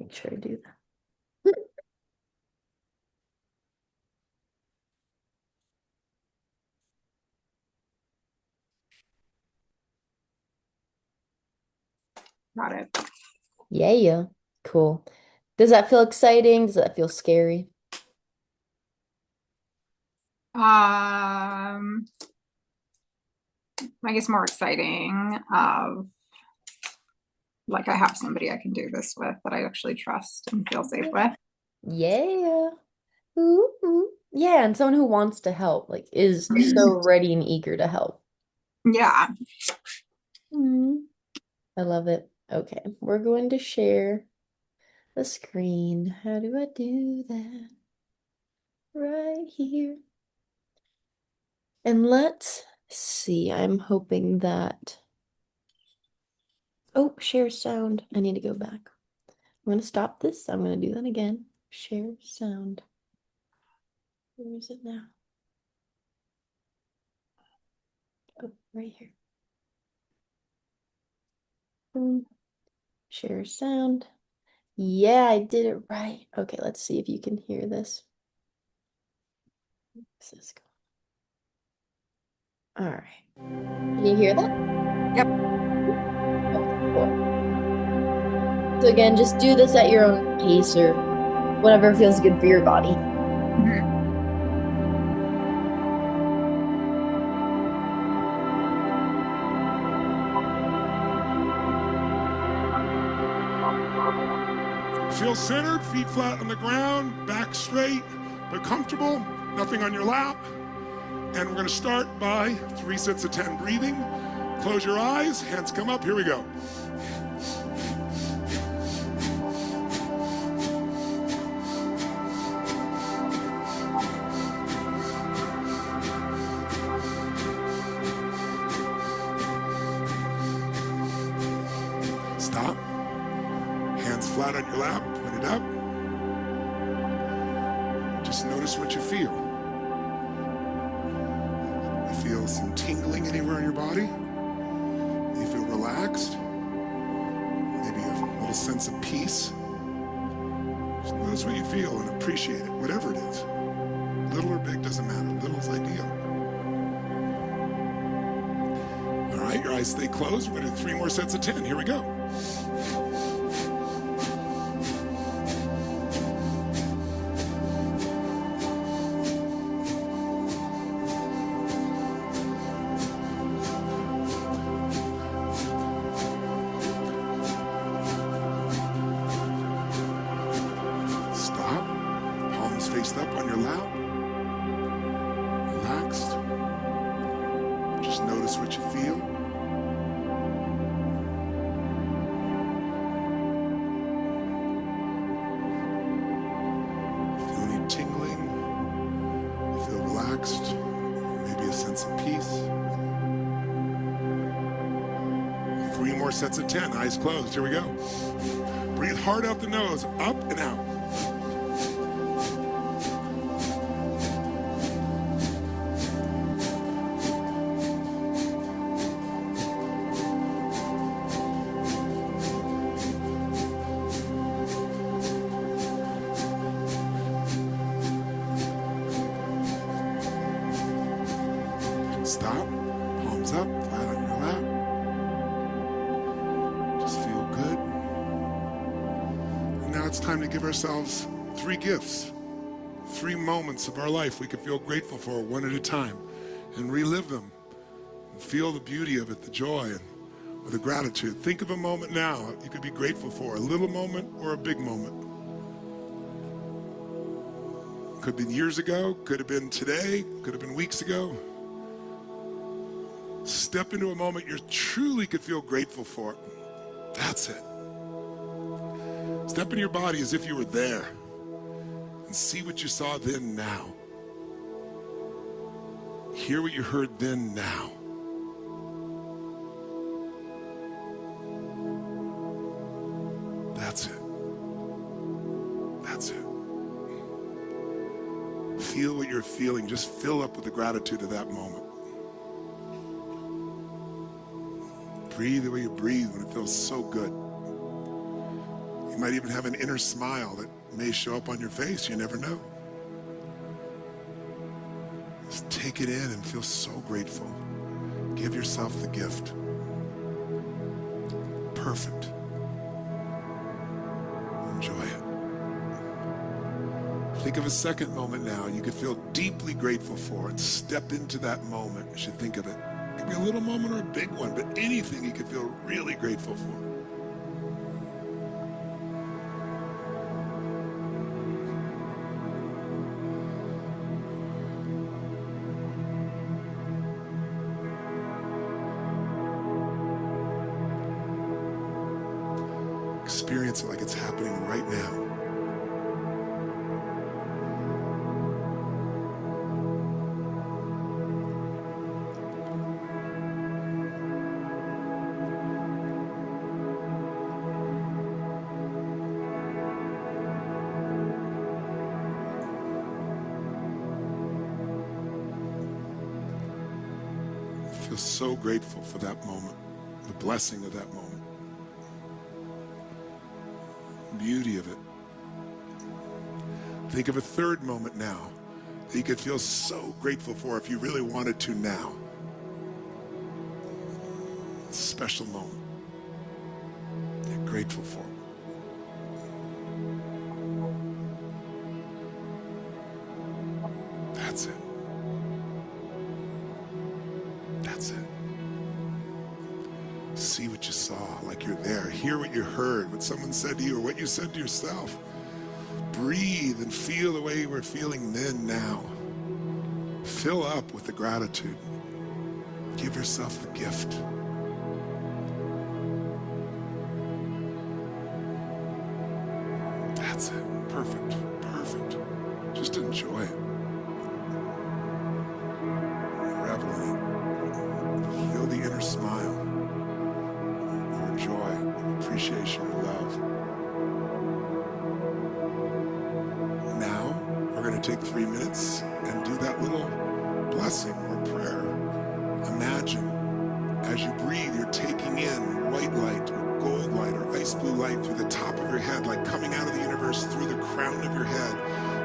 Make sure I do that. Got it. Yeah. Cool. Does that feel exciting? Does that feel scary? Um, I guess more exciting of like I have somebody I can do this with that I actually trust and feel safe with. Yeah. Ooh. Yeah, and someone who wants to help, like, is so ready and eager to help. Yeah. Mm, I love it. Okay, we're going to share the screen. How do I do that? Right here. And let's see. I'm hoping that. Oh, share sound. I need to go back. I'm going to stop this. I'm going to do that again. Share sound. Where is it now? Oh, right here. Boom. Share sound. Yeah, I did it right. Okay, let's see if you can hear this. All right. Can you hear that? Yep. Okay, cool. So again, just do this at your own pace or whatever feels good for your body. Mhm. Feel centered, feet flat on the ground, back straight, but comfortable, nothing on your lap. And we're going to start by 3 sets of 10 breathing. Close your eyes, hands come up, here we go. Stop. Hands flat on your lap, point it up. Just notice what you feel. You feel some tingling anywhere in your body? You feel relaxed? Maybe a little sense of peace? Just notice what you feel and appreciate it, whatever it is. Little or big, doesn't matter. Little is ideal. All right, your eyes stay closed. We're going to do 3 more sets of 10. Here we go. Stop. Palms faced up on your lap. Relaxed. Just notice what you feel. Feel any tingling? You feel relaxed? Maybe a sense of peace? 3 more sets of 10. Eyes closed. Here we go. Breathe hard out the nose. Up and out. Stop. Palms up, flat on your lap. Just feel good. And now it's time to give ourselves 3 gifts. 3 moments of our life we can feel grateful for one at a time and relive them and feel the beauty of it, the joy and or the gratitude. Think of a moment now you could be grateful for, a little moment or a big moment. Could have been years ago, could have been today, could have been weeks ago. Step into a moment you truly could feel grateful for. That's it. Step into your body as if you were there and see what you saw then now. Hear what you heard then now. That's it. That's it. Feel what you're feeling. Just fill up with the gratitude of that moment. Breathe the way you breathe when it feels so good. You might even have an inner smile that may show up on your face. You never know. Just take it in and feel so grateful. Give yourself the gift. Perfect. Enjoy it. Think of a second moment now you could feel deeply grateful for, and step into that moment as you think of it. It could be a little moment or a big one, but anything you could feel really grateful for. Experience it like it's happening right now. Feel so grateful for that moment, the blessing of that moment. Beauty of it. Think of a third moment now that you could feel so grateful for if you really wanted to now. A special moment you're grateful for. That's it. That's it. See what you saw, like you're there. Hear what you heard, what someone said to you, or what you said to yourself. Breathe and feel the way you were feeling then, now. Fill up with the gratitude. Give yourself the gift. That's it. Perfect. Perfect. Just enjoy it. Revel in it. Feel the inner smile. Joy, appreciation, and love. Now, we're going to take 3 minutes and do that little blessing or prayer. Imagine, as you breathe, you're taking in white light or gold light or ice blue light through the top of your head, like coming out of the universe through the crown of your head.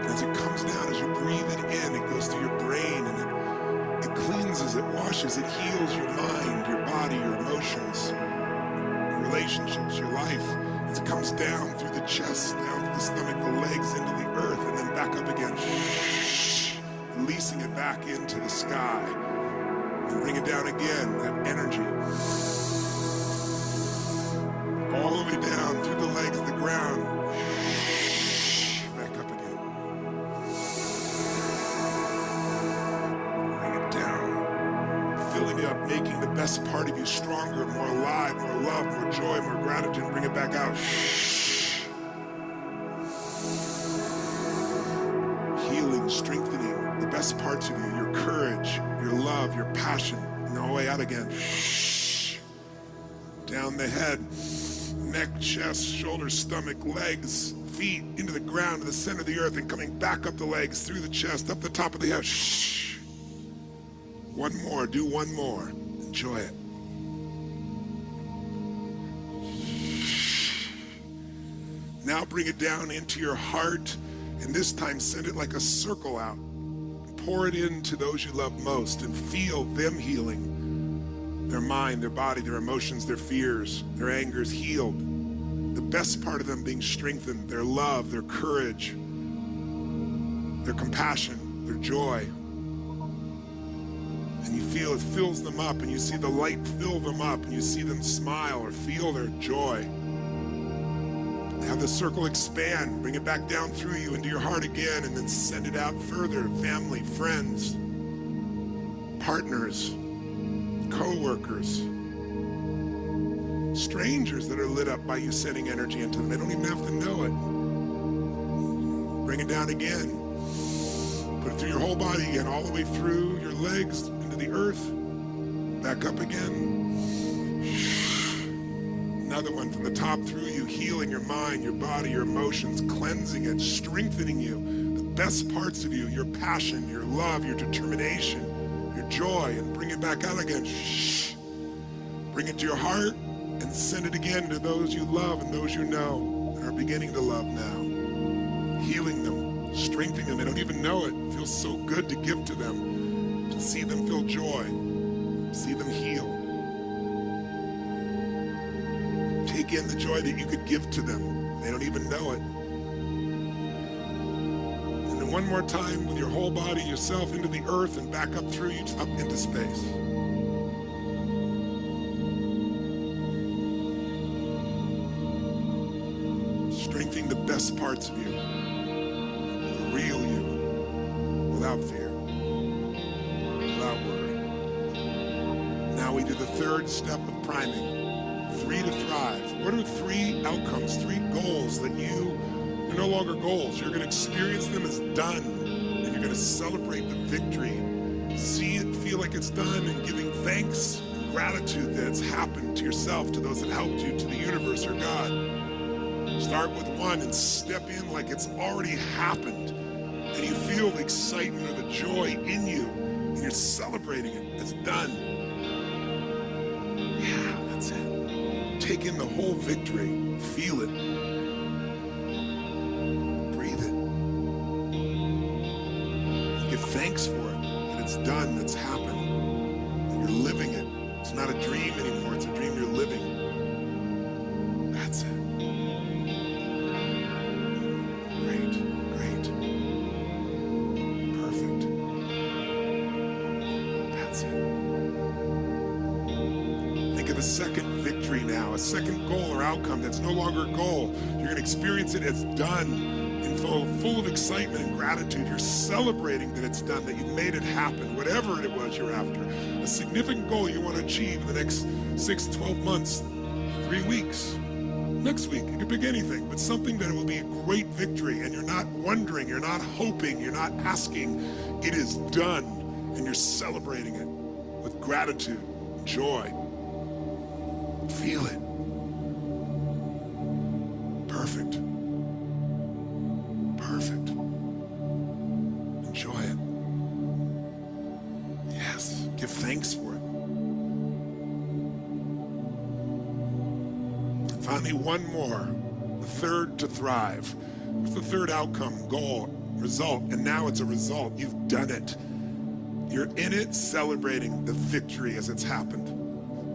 And as it comes down, as you breathe it in, it goes through your brain, and it cleanses, it washes, it heals your mind, your body, your emotions, relationships, your life, as it comes down through the chest, down to the stomach, the legs, into the earth, and then back up again. Releasing it back into the sky. And bring it down again, that energy. All the way down through the legs, the ground. Back up again. Bring it down. Filling it up, making the best part of you stronger, more alive, more love, more joy, more gratitude. Bring it back out. Healing, strengthening the best parts of you, your courage, your love, your passion. And all the way out again. Down the head, neck, chest, shoulders, stomach, legs, feet, into the ground, to the center of the earth, and coming back up the legs, through the chest, up the top of the head. One more, do one more. Enjoy it. Now bring it down into your heart, and this time send it like a circle out. Pour it into those you love most and feel them healing. Their mind, their body, their emotions, their fears, their angers healed. The best part of them being strengthened, their love, their courage, their compassion, their joy. And you feel it fills them up, and you see the light fill them up, and you see them smile or feel their joy. Have the circle expand, bring it back down through you into your heart again, and then send it out further. Family, friends, partners, co-workers, strangers that are lit up by you sending energy into them. They don't even have to know it. Bring it down again. Put it through your whole body again, all the way through your legs, into the earth, back up again. Another one from the top through you, healing your mind, your body, your emotions, cleansing it, strengthening you, the best parts of you, your passion, your love, your determination, your joy, and bring it back out again. Bring it to your heart and send it again to those you love and those you know. and are beginning to love now. Healing them, strengthening them. They don't even know it. It feels so good to give to them, to see them feel joy, see them heal. Take in the joy that you could give to them. They don't even know it. And then one more time with your whole body, yourself into the earth and back up through you, up into space. Strengthening the best parts of you, the real you, without fear, without worry. Now we do the third step of priming. 3 to thrive. What are 3 outcomes, 3 goals that are no longer goals? You're going to experience them as done, and you're going to celebrate the victory. See it, feel like it's done, and giving thanks and gratitude that it's happened to yourself, to those that helped you, to the universe or God. Start with 1 and step in like it's already happened, and you feel the excitement or the joy in you, and you're celebrating it. It's done. Yeah, that's it. Take in the whole victory. Feel it. Breathe it. Give thanks for it, that it's done, that's happened, that you're living it. It's not a dream anymore. It's a dream you're living. That's it. Great, great. Perfect. That's it. Think of a second victory now, a second goal or outcome that's no longer a goal. You're going to experience it as done and full of excitement and gratitude. You're celebrating that it's done, that you made it happen, whatever it was you're after. A significant goal you want to achieve in the next 6, 12 months, 3 weeks. Next week, you can pick anything, but something that will be a great victory, and you're not wondering, you're not hoping, you're not asking. It is done, and you're celebrating it with gratitude, joy. Feel it. Perfect. Perfect. Enjoy it. Yes. Give thanks for it. And finally, one more. The third to thrive. What's the third outcome, goal, result? And now it's a result. You've done it. You're in it, celebrating the victory as it's happened.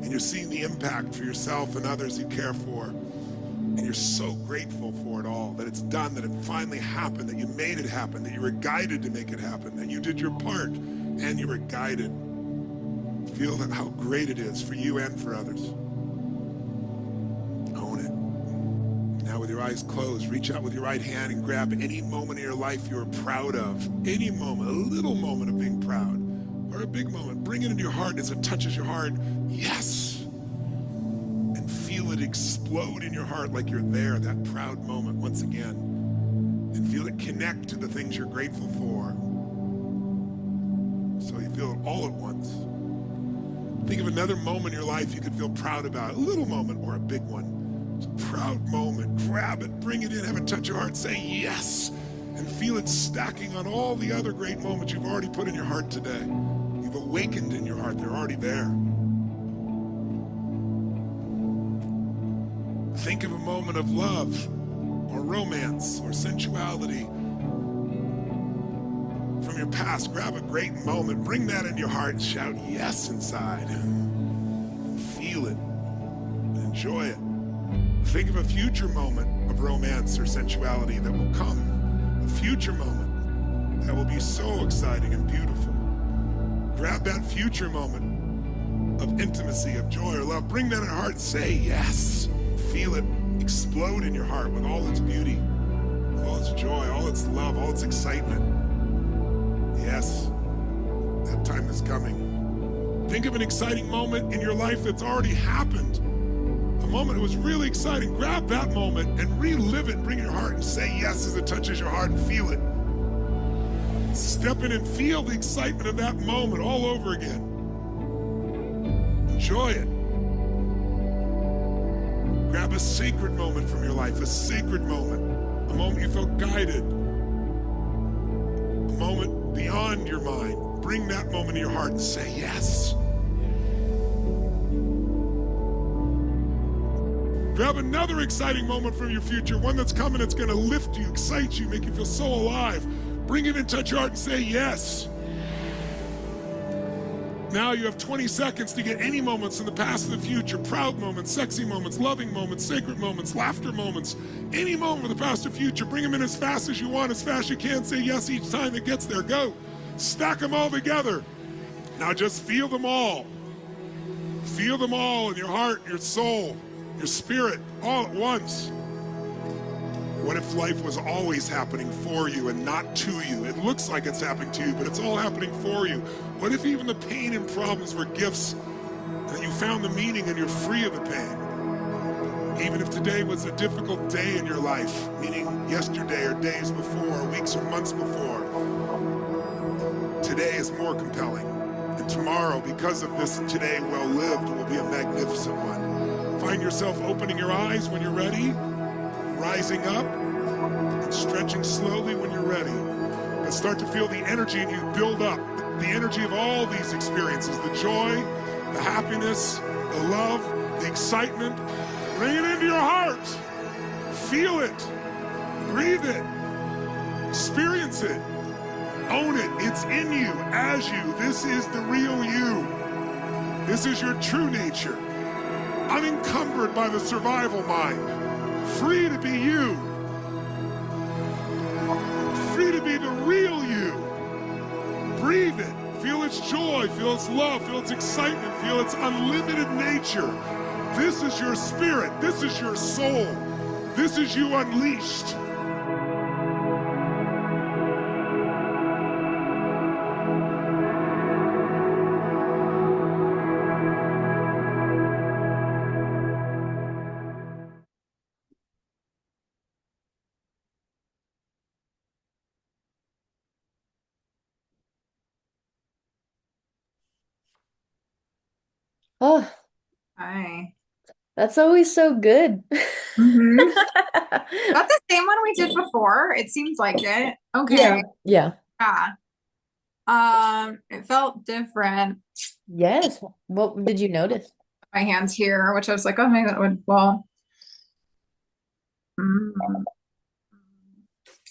And you're seeing the impact for yourself and others you care for. And you're so grateful for it all, that it's done, that it finally happened, that you made it happen, that you were guided to make it happen, that you did your part and you were guided. Feel that how great it is for you and for others. Own it. Now with your eyes closed, reach out with your right hand and grab any moment in your life you're proud of. Any moment, a little moment of being proud. Or a big moment. Bring it into your heart as it touches your heart. Yes. And feel it explode in your heart like you're there, that proud moment once again. And feel it connect to the things you're grateful for. So you feel it all at once. Think of another moment in your life you could feel proud about. A little moment or a big one. It's a proud moment. Grab it, bring it in, have it touch your heart. Say yes. And feel it stacking on all the other great moments you've already put in your heart today. You've awakened in your heart. They're already there. Think of a moment of love or romance or sensuality from your past. Grab a great moment. Bring that in your heart and shout yes inside. Feel it and enjoy it. Think of a future moment of romance or sensuality that will come. A future moment that will be so exciting and beautiful. Grab that future moment of intimacy, of joy or love. Bring that in your heart and say yes. Feel it explode in your heart with all its beauty, all its joy, all its love, all its excitement. Yes, that time is coming. Think of an exciting moment in your life that's already happened. A moment that was really exciting. Grab that moment and relive it. Bring it in your heart and say yes as it touches your heart and feel it. Step in and feel the excitement of that moment all over again. Enjoy it. Grab a sacred moment from your life, a sacred moment, a moment you felt guided, a moment beyond your mind. Bring that moment in your heart and say yes. Grab another exciting moment from your future, one that's coming, that's going to lift you, excite you, make you feel so alive. Bring it in, touch your heart, and say yes. Now you have 20 seconds to get any moments in the past and the future, proud moments, sexy moments, loving moments, sacred moments, laughter moments, any moment of the past or future. Bring them in as fast as you want, as fast as you can. Say yes each time that gets there. Go. Stack them all together. Now just feel them all. Feel them all in your heart, your soul, your spirit, all at once. What if life was always happening for you and not to you? It looks like it's happening to you, but it's all happening for you. What if even the pain and problems were gifts, and you found the meaning and you're free of the pain? Even if today was a difficult day in your life, meaning yesterday or days before, or weeks or months before, today is more compelling. And tomorrow, because of this today well lived, will be a magnificent one. Find yourself opening your eyes when you're ready, rising up and stretching slowly when you're ready. But start to feel the energy in you build up, the energy of all these experiences, the joy, the happiness, the love, the excitement. Bring it into your heart. Feel it. Breathe it. Experience it. Own it. It's in you, as you. This is the real you. This is your true nature. Unencumbered by the survival mind. Free to be you. Free to be the real you. Breathe it. Feel its joy. Feel its love. Feel its excitement. Feel its unlimited nature. This is your spirit. This is your soul. This is you unleashed. Oh, Hi. that's always so good. Mm-hmm. That's the same one we did before. It seems like it. Yeah, Okay. yeah. Yeah. It felt different. Yes. What did you notice? My hands here, which I was like, oh, maybe that would, well, mm,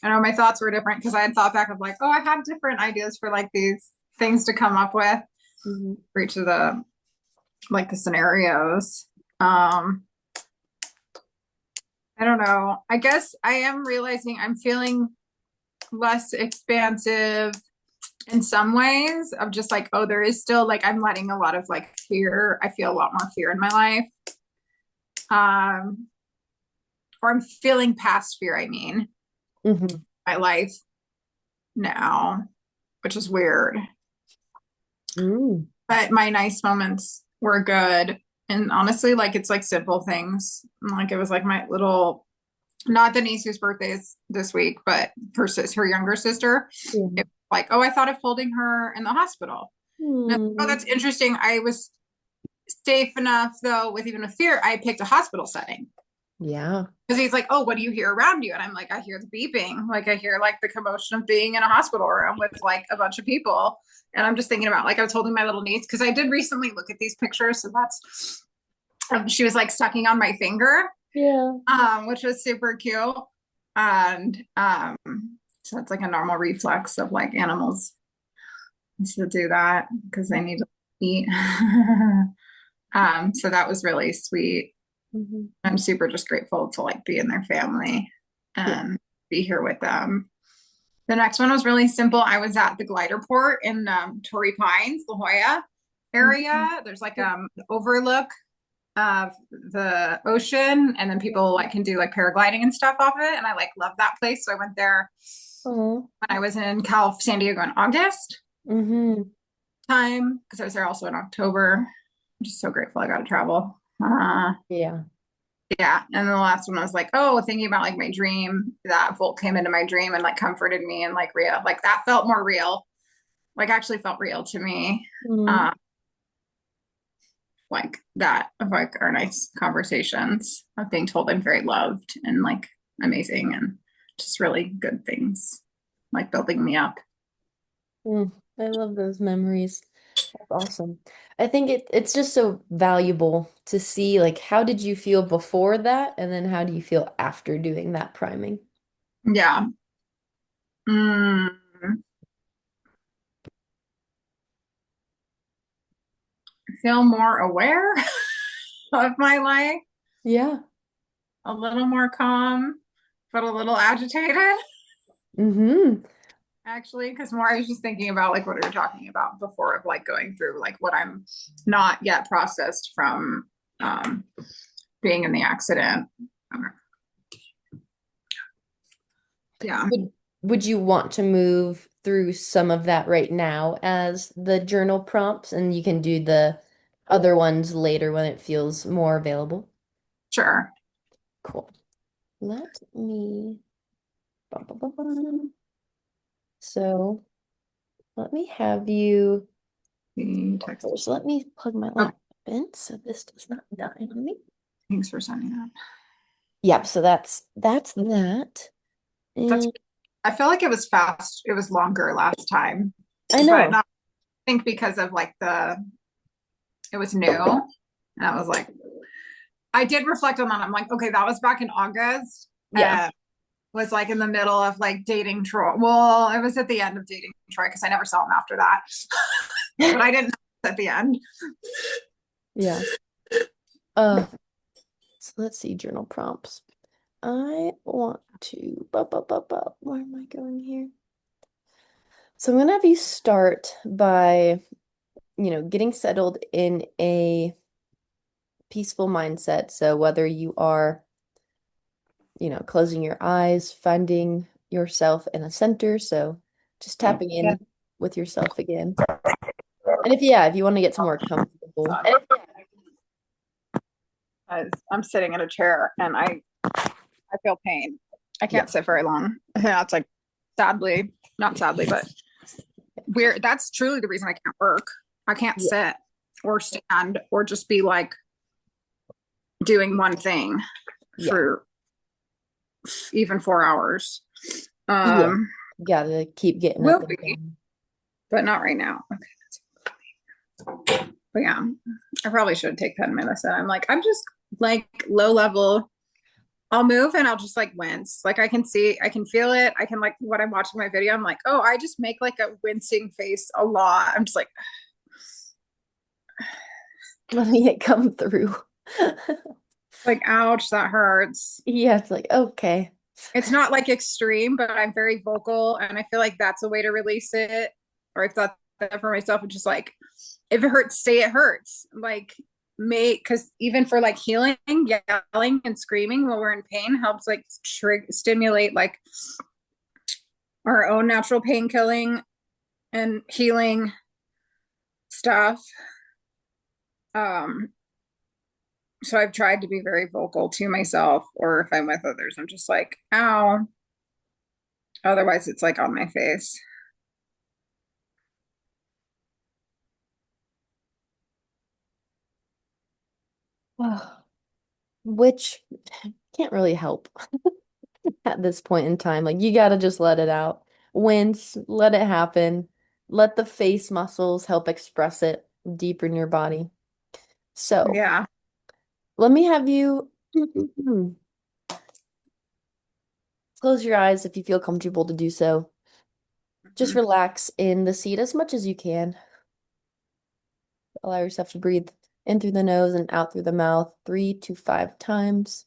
I know my thoughts were different because I had thought back of like, oh, I had different ideas for like these things to come up with Mhm. for each of the like the scenarios. Um, I don't know. I guess I am realizing I'm feeling less expansive in some ways of just like, oh, there is still like I'm letting a lot of like fear. I feel a lot more fear in my life. Or I'm feeling past fear, I mean, Mhm. my life now, which is weird. Mm. But my nice moments were good. And honestly, like it's like simple things. Like it was like my little, not the niece whose birthday is this week, but her younger sister. Yeah. It was like, oh, I thought of holding her in the hospital. And I was like, oh, Mm. that's interesting. I was safe enough though, with even with fear, I picked a hospital setting. Yeah. Because he's like, oh, what do you hear around you? And I'm like, I hear the beeping. Like I hear like the commotion of being in a hospital room with like a bunch of people. And I'm just thinking about like I was holding my little niece because I did recently look at these pictures. So that's she was like sucking on my finger, Yeah. which was super cute. And so it's like a normal reflex of like animals to do that because they need to eat. So that was really sweet. Mhm. I'm super just grateful to like be in their family Yeah. and be here with them. The next one was really simple. I was at the glider port in Torrey Pines, La Jolla area. Mhm. There's like an overlook of the ocean, and then people like can do like paragliding and stuff off of it. And I like love that place. So I went there Oh. when I was in San Diego in August Mhm. time because I was there also in October. I'm just so grateful I got to travel. Yeah. Yeah. And then the last one was like, oh, thinking about like my dream, that Volt came into my dream and like comforted me and like real, like that felt more real, like actually felt real to me. Mhm. Uh, like that of like our nice conversations of being told I'm very loved and like amazing and just really good things, like building me up. Mm. I love those memories. That's awesome. I think it's just so valuable to see like how did you feel before that and then how do you feel after doing that priming? Yeah. Mm, I feel more aware of my life, Yeah. a little more calm, but a little agitated, Mm-hmm. actually, because more I was just thinking about like what we were talking about before of like going through like what I'm not yet processed from um, being in the accident. Yeah, Would you want to move through some of that right now as the journal prompts and you can do the other ones later when it feels more available? sure. Cool. Let me bum, bum, bum, bum. So let me have you The text. first. Let me plug my Oh, laptop in so this does not die on me. thanks for sending that. Yep, so that's that. That's. And I feel like it was fast. It was longer last time, I but know. not. I think because of like it was new, and I was like, I did reflect on that. I'm like, okay, that was back in August. Yeah. Was like in the middle of like dating Troy. Well, it was at the end of dating Troy because I never saw him after that. But I didn't know at the end. Yeah. Uh, so let's see journal prompts. I want to, where am I going here? So I'm gonna have you start by, getting settled in a peaceful mindset. So whether you are, closing your eyes, finding yourself in a center, so just tapping Yeah. in with yourself again. And if you want to get some more comfortable. I'm sitting in a chair and I feel pain. I Yeah. can't sit very long. Yeah, it's like sadly, not sadly, but weird. That's truly the reason I can't work. I can't Yeah. sit or stand or just be like doing one thing Yeah. for even 4 hours. Yeah. Um, Gotta keep getting up will and be, down. but not right now. But yeah, I probably should take 10 minutes. And I'm like, I'm just like low level. I'll move and I'll just like wince. Like I can see, I can feel it. I can like when I'm watching my video, I'm like, oh, I just make like a wincing face a lot. I'm just like, Letting it come through. ouch, that hurts. Yeah, it's like, okay. It's not like extreme, but I'm very vocal and I feel like that's a way to release it. Or I've thought that for myself, it's just like, if it hurts, say it hurts. Like make, because even for like healing, yelling and screaming while we're in pain helps like stimulate like our own natural pain killing and healing stuff. Um, so I've tried to be very vocal to myself, or if I'm with others, I'm just like, ow. Otherwise, it's like on my face. Which can't really help at this point in time. Like, you gotta just let it out. Wince, let it happen. Let the face muscles help express it deeper in your body. So, Yeah. let me have you close your eyes if you feel comfortable to do so. Just Mhm. relax in the seat as much as you can. Allow yourself to breathe in through the nose and out through the mouth 3 to 5 times.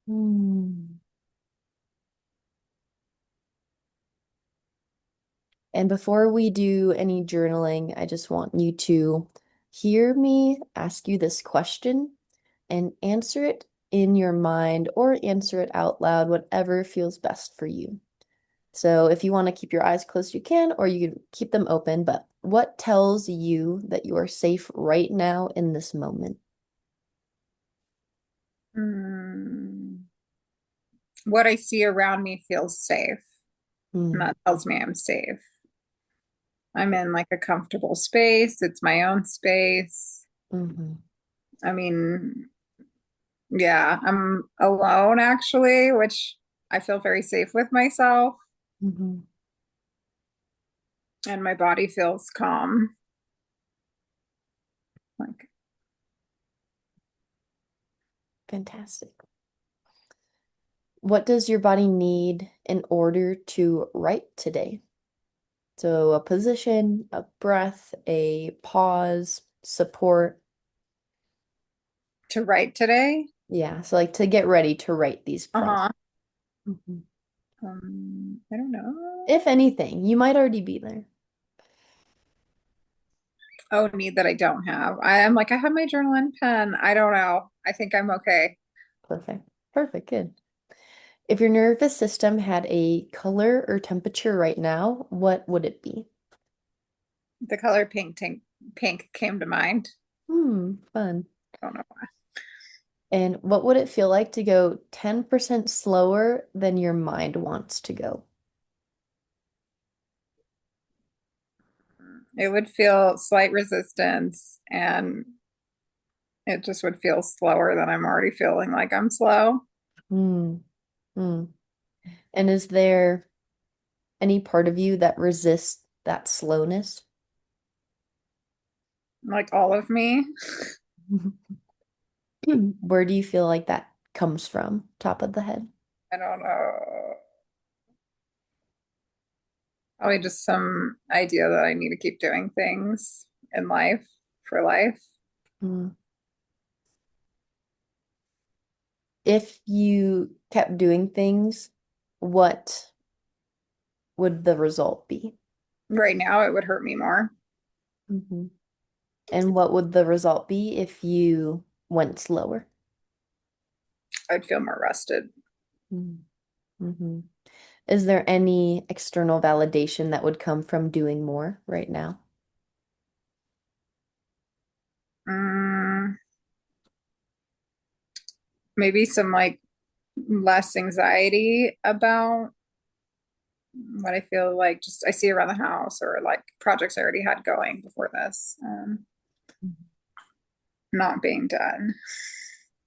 Hmm. And before we do any journaling, I just want you to hear me ask you this question and answer it in your mind or answer it out loud, whatever feels best for you. So if you want to keep your eyes closed, you can, or you can keep them open. But what tells you that you are safe right now in this moment? Mm. What I see around me feels safe, and Hmm. that tells me I'm safe. I'm in like a comfortable space. It's my own space. Mm-hmm. I mean, Yeah, I'm alone actually, which I feel very safe with myself, Hmm. and my body feels calm. Like, Fantastic. What does your body need in order to write today? So a position, a breath, a pause, support. to write today? Yeah, so like to get ready to write these prompts. Uh-huh. Mhm. I don't know. If anything, you might already be there. Oh, need that I don't have. I am like, I have my journal and pen. I don't know. I think I'm okay. Perfect. Perfect. Good. If your nervous system had a color or temperature right now, what would it be? The color pink came to mind. Fun. I don't know. And what would it feel like to go 10% slower than your mind wants to go? It would feel slight resistance and it just would feel slower than I'm already feeling like I'm slow. Hmm. Hmm. And is there any part of you that resists that slowness? Like all of me. Where do you feel like that comes from? Top of the head? I don't know. Probably just some idea that I need to keep doing things in life for life. Hmm. If you kept doing things, what would the result be? Right now, it would hurt me more. Hmm. And what would the result be if you went slower? I'd feel more rested. Mm-hmm. Is there any external validation that would come from doing more right now? Mm, maybe some like less anxiety about what I feel like just I see around the house or like projects I already had going before this, not being done.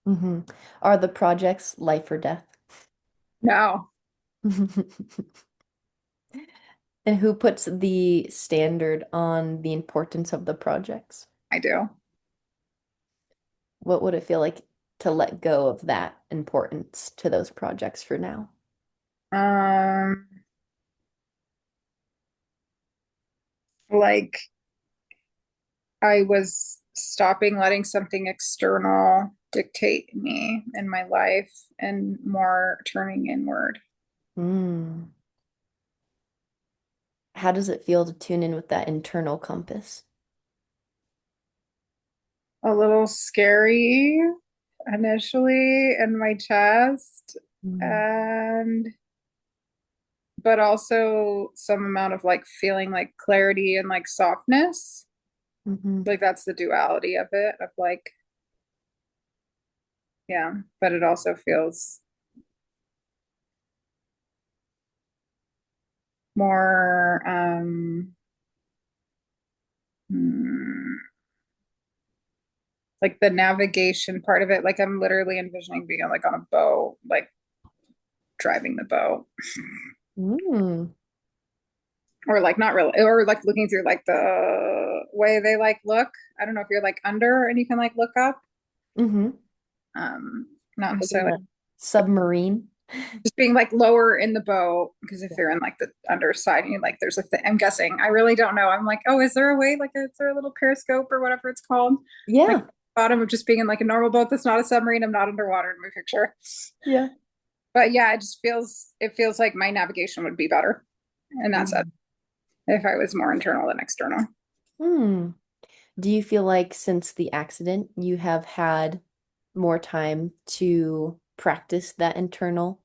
Hmm. Are the projects life or death? No, And who puts the standard on the importance of the projects? I do. What would it feel like to let go of that importance to those projects for now? Um, like I was stopping letting something external dictate me in my life and more turning inward. Mm. How does it feel to tune in with that internal compass? A little scary initially in my chest, Mm. and but also some amount of like feeling like clarity and like softness. Hmm. Like that's the duality of it, of like, yeah, but it also feels more hmm, like the navigation part of it. Like I'm literally envisioning being like on a boat, like driving the boat. Mm. Or like not really, or like looking through like the way they like look. I don't know if you're like under and you can like look up. Hmm. Um, not Like in necessarily a submarine. just being like lower in the boat because if you're in like the underside and you like there's a thing. I'm guessing. I really don't know. I'm like, oh, is there a way? Like, is there a little periscope or whatever it's called? Like Yeah. bottom of just being in like a normal boat that's not a submarine. I'm not underwater in my picture. Yeah. But yeah, it feels like my navigation would be better. And that's it. Mm. If I was more internal than external. Hmm. Do you feel like since the accident, you have had more time to practice that internal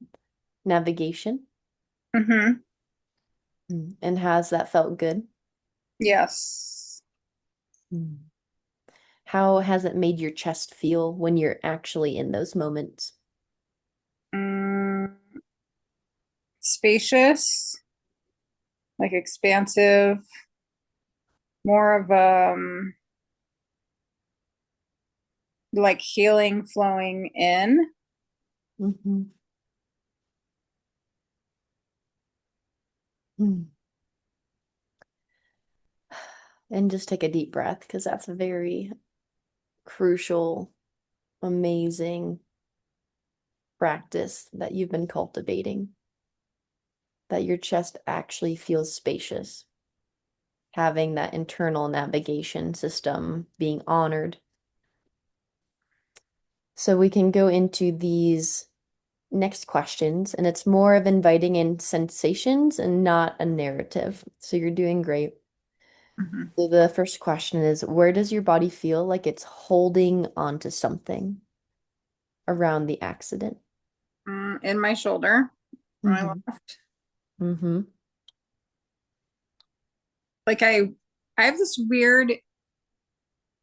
navigation? Mm-hmm. And has that felt good? Yes. Mm. How has it made your chest feel when you're actually in those moments? Mm, spacious, like expansive, more of like healing flowing in. Mm-hmm. Mm. And just take a deep breath because that's a very crucial, amazing practice that you've been cultivating, that your chest actually feels spacious, having that internal navigation system being honored. So we can go into these next questions, and it's more of inviting in sensations and not a narrative. So you're doing great. Mhm. So the first question is, where does your body feel like it's holding onto something around the accident? In my shoulder, my Mm-hmm. left. Mm-hmm. Like I have this weird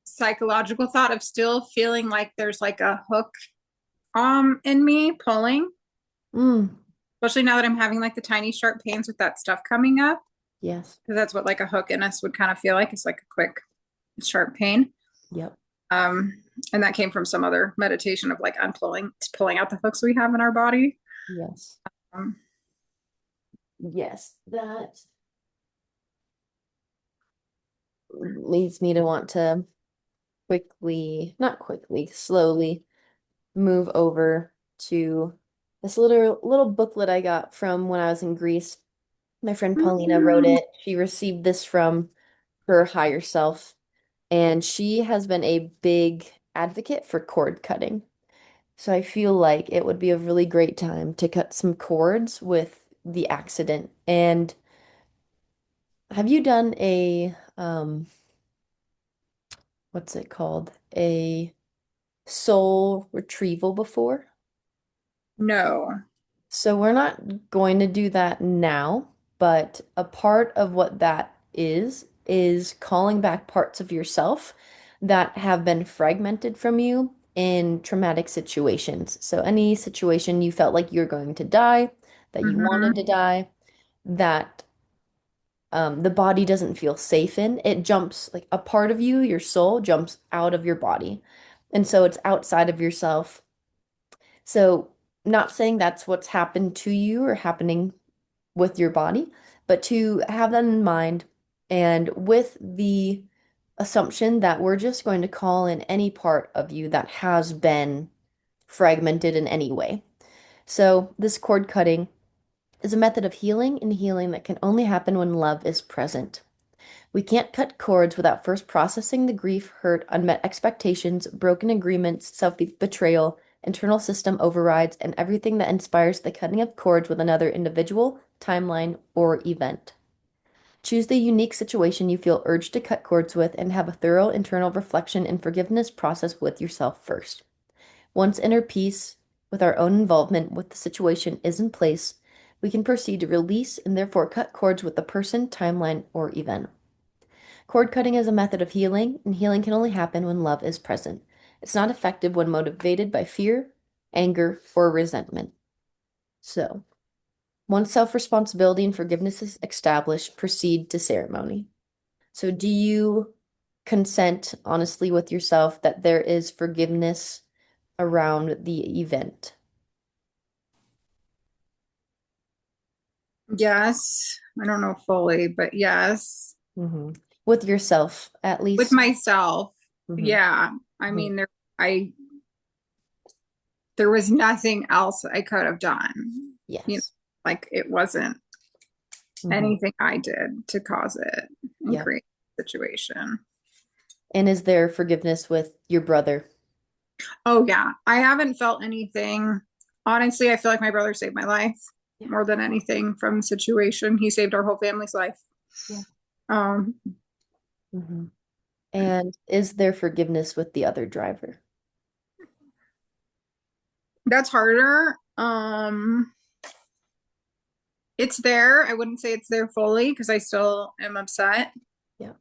psychological thought of still feeling like there's like a hook in me pulling, Mm. especially now that I'm having like the tiny sharp pains with that stuff coming up. Yes. Because that's what like a hook in us would kind of feel like. It's like a quick sharp pain. Yep. Um, and that came from some other meditation of like unpulling, pulling out the hooks we have in our body. Yes. Um, Yes. That leads me to want to not quickly, slowly move over to this little booklet I got from when I was in Greece. My friend Paulina wrote mm, it. She received this from her higher self, and she has been a big advocate for cord cutting. So I feel like it would be a really great time to cut some cords with the accident. And have you done a what's it called? A soul retrieval before? no. So we're not going to do that now, but a part of what that is calling back parts of yourself that have been fragmented from you in traumatic situations. So any situation you felt like you're going to die, that you wanted to Hmm. die, that the body doesn't feel safe in, it jumps like a part of you, your soul jumps out of your body. And so it's outside of yourself. So, not saying that's what's happened to you or happening with your body, but to have that in mind and with the assumption that we're just going to call in any part of you that has been fragmented in any way. So, this cord cutting is a method of healing and healing that can only happen when love is present. We can't cut cords without first processing the grief, hurt, unmet expectations, broken agreements, self-betrayal, internal system overrides, and everything that inspires the cutting of cords with another individual, timeline, or event. Choose the unique situation you feel urged to cut cords with and have a thorough internal reflection and forgiveness process with yourself first. Once inner peace with our own involvement with the situation is in place, we can proceed to release and therefore cut cords with the person, timeline, or event. Cord cutting is a method of healing, and healing can only happen when love is present. It's not effective when motivated by fear, anger, or resentment. So, once self-responsibility and forgiveness is established, proceed to ceremony. So, do you consent honestly with yourself that there is forgiveness around the event? Yes. I don't know fully, but yes. Hmm. With yourself, at With least. myself. Hmm. Yeah. I Hmm. mean, I there was nothing else I could have done. You know, Yes. like it wasn't Hmm. anything I did to cause it and Yep. create the situation. And is there forgiveness with your brother? Oh yeah, I haven't felt anything. Honestly, I feel like my brother saved my life Yeah. more than anything from the situation. He saved our whole family's life. Yeah. Um, Hmm. And is there forgiveness with the other driver? that's harder. It's there. I wouldn't say it's there fully because I still am upset. Yeah,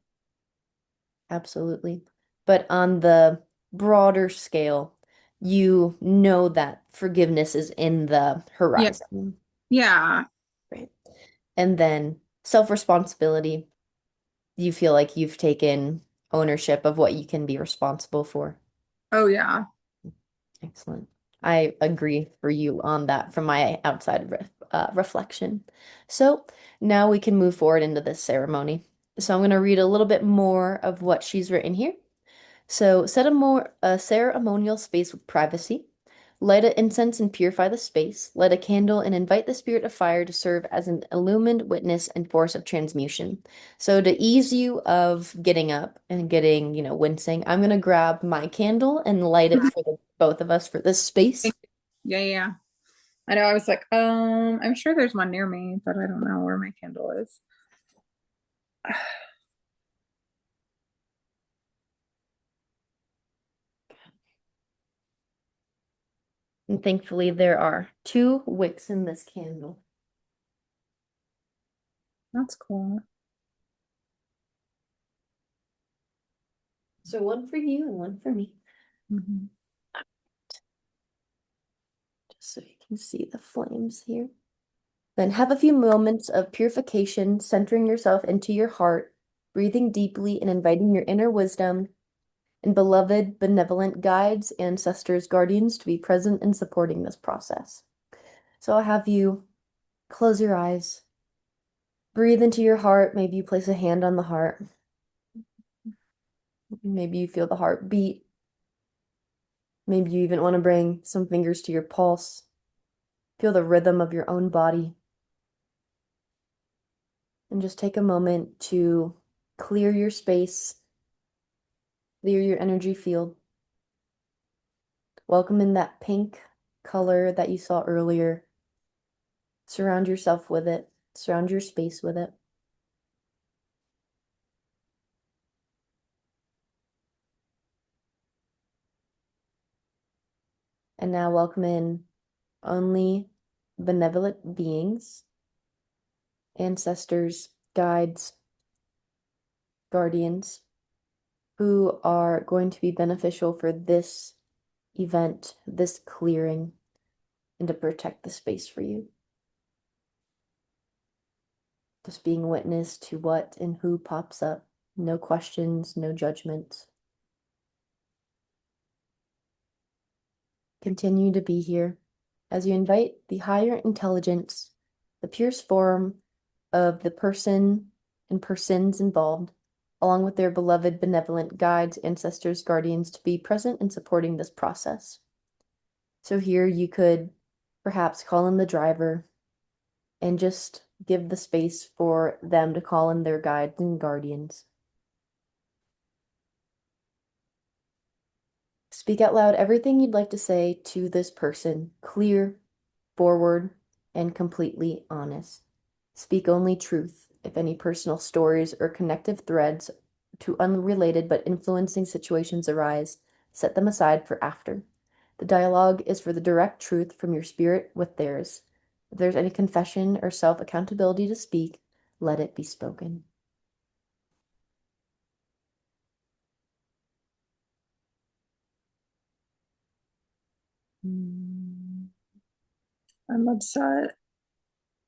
absolutely. But on the broader scale, you know that forgiveness is in the Yeah, horizon, yeah. right? And then self-responsibility, you feel like you've taken ownership of what you can be responsible for. Oh yeah. Excellent. I agree for you on that from my outside reflection. So now we can move forward into this ceremony. So I'm going to read a little bit more of what she's written here. So set a ceremonial space with privacy. Light an incense and purify the space. Light a candle and invite the spirit of fire to serve as an illumined witness and force of transmutation. So to ease you of getting up and getting, wincing, I'm gonna grab my candle and light it for the both of us for this space. Yeah, yeah. I know. I was like, I'm sure there's one near me, but I don't know where my candle is. And thankfully there are two wicks in this candle. That's cool. So one for you and one for me. Mhm. Just so you can see the flames here. Then have a few moments of purification, centering yourself into your heart, breathing deeply and inviting your inner wisdom and beloved, benevolent guides, ancestors, guardians to be present and supporting this process. So I'll have you close your eyes, breathe into your heart. Maybe you place a hand on the heart. Maybe you feel the heart beat. Maybe you even want to bring some fingers to your pulse. Feel the rhythm of your own body. And just take a moment to clear your space, clear your energy field. Welcome in that pink color that you saw earlier. Surround yourself with it. Surround your space with it. And now welcome in only benevolent beings, ancestors, guides, guardians, who are going to be beneficial for this event, this clearing, and to protect the space for you. Just being witness to what and who pops up. No questions, no judgments. Continue to be here as you invite the higher intelligence, the purest form of the person and persons involved, along with their beloved benevolent guides, ancestors, guardians, to be present and supporting this process. So here you could perhaps call in the driver and just give the space for them to call in their guides and guardians. Speak out loud everything you'd like to say to this person, clear, forward, and completely honest. Speak only truth. If any personal stories or connective threads to unrelated but influencing situations arise, set them aside for after. The dialogue is for the direct truth from your spirit with theirs. If there's any confession or self-accountability to speak, let it be spoken. I'm upset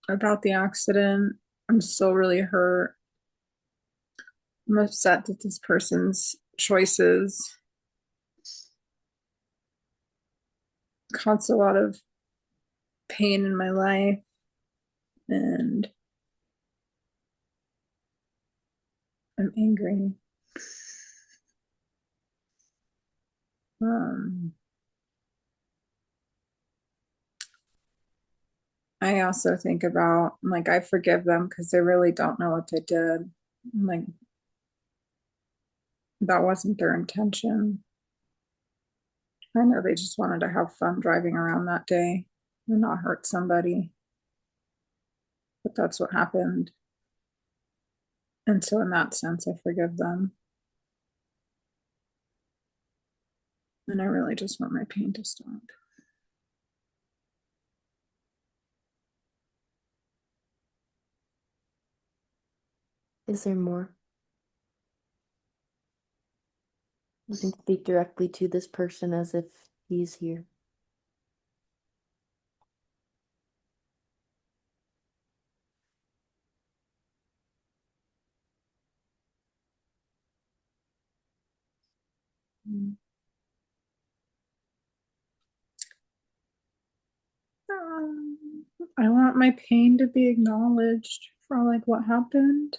about the accident. I'm still really hurt. I'm upset that this person's choices caused a lot of pain in my life, and I'm angry. Um, I also think about, like, I forgive them because they really don't know what they did. Like, that wasn't their intention. I know they just wanted to have fun driving around that day and not hurt somebody, but that's what happened. And so, in that sense, I forgive them. And I really just want my pain to stop. Is there more? You can speak directly to this person as if he's here. Mm. I want my pain to be acknowledged for like what happened.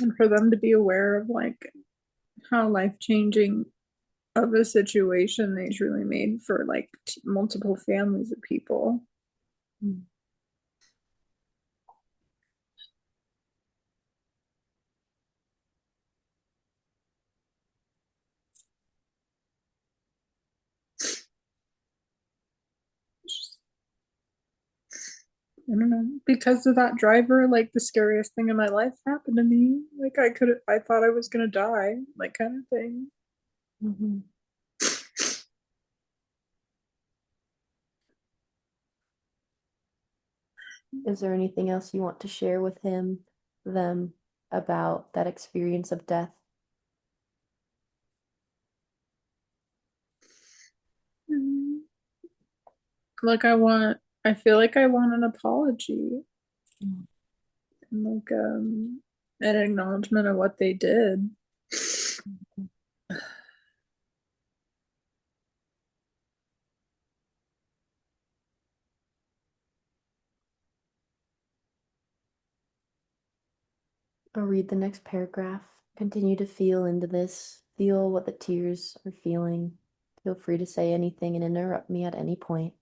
And for them to be aware of like how life-changing of a situation they truly made for like multiple families of people. Mm. I don't know. Because of that driver, like the scariest thing in my life happened to me. Like I thought I was gonna die, like kind of thing. Mhm. Is there anything else you want to share with him, them, about that experience of death? Mhm. Like I feel like I want an apology, Mm. like an acknowledgement of what they did. I'll read the next paragraph. Continue to feel into this. Feel what the tears are feeling. Feel free to say anything and interrupt me at any point.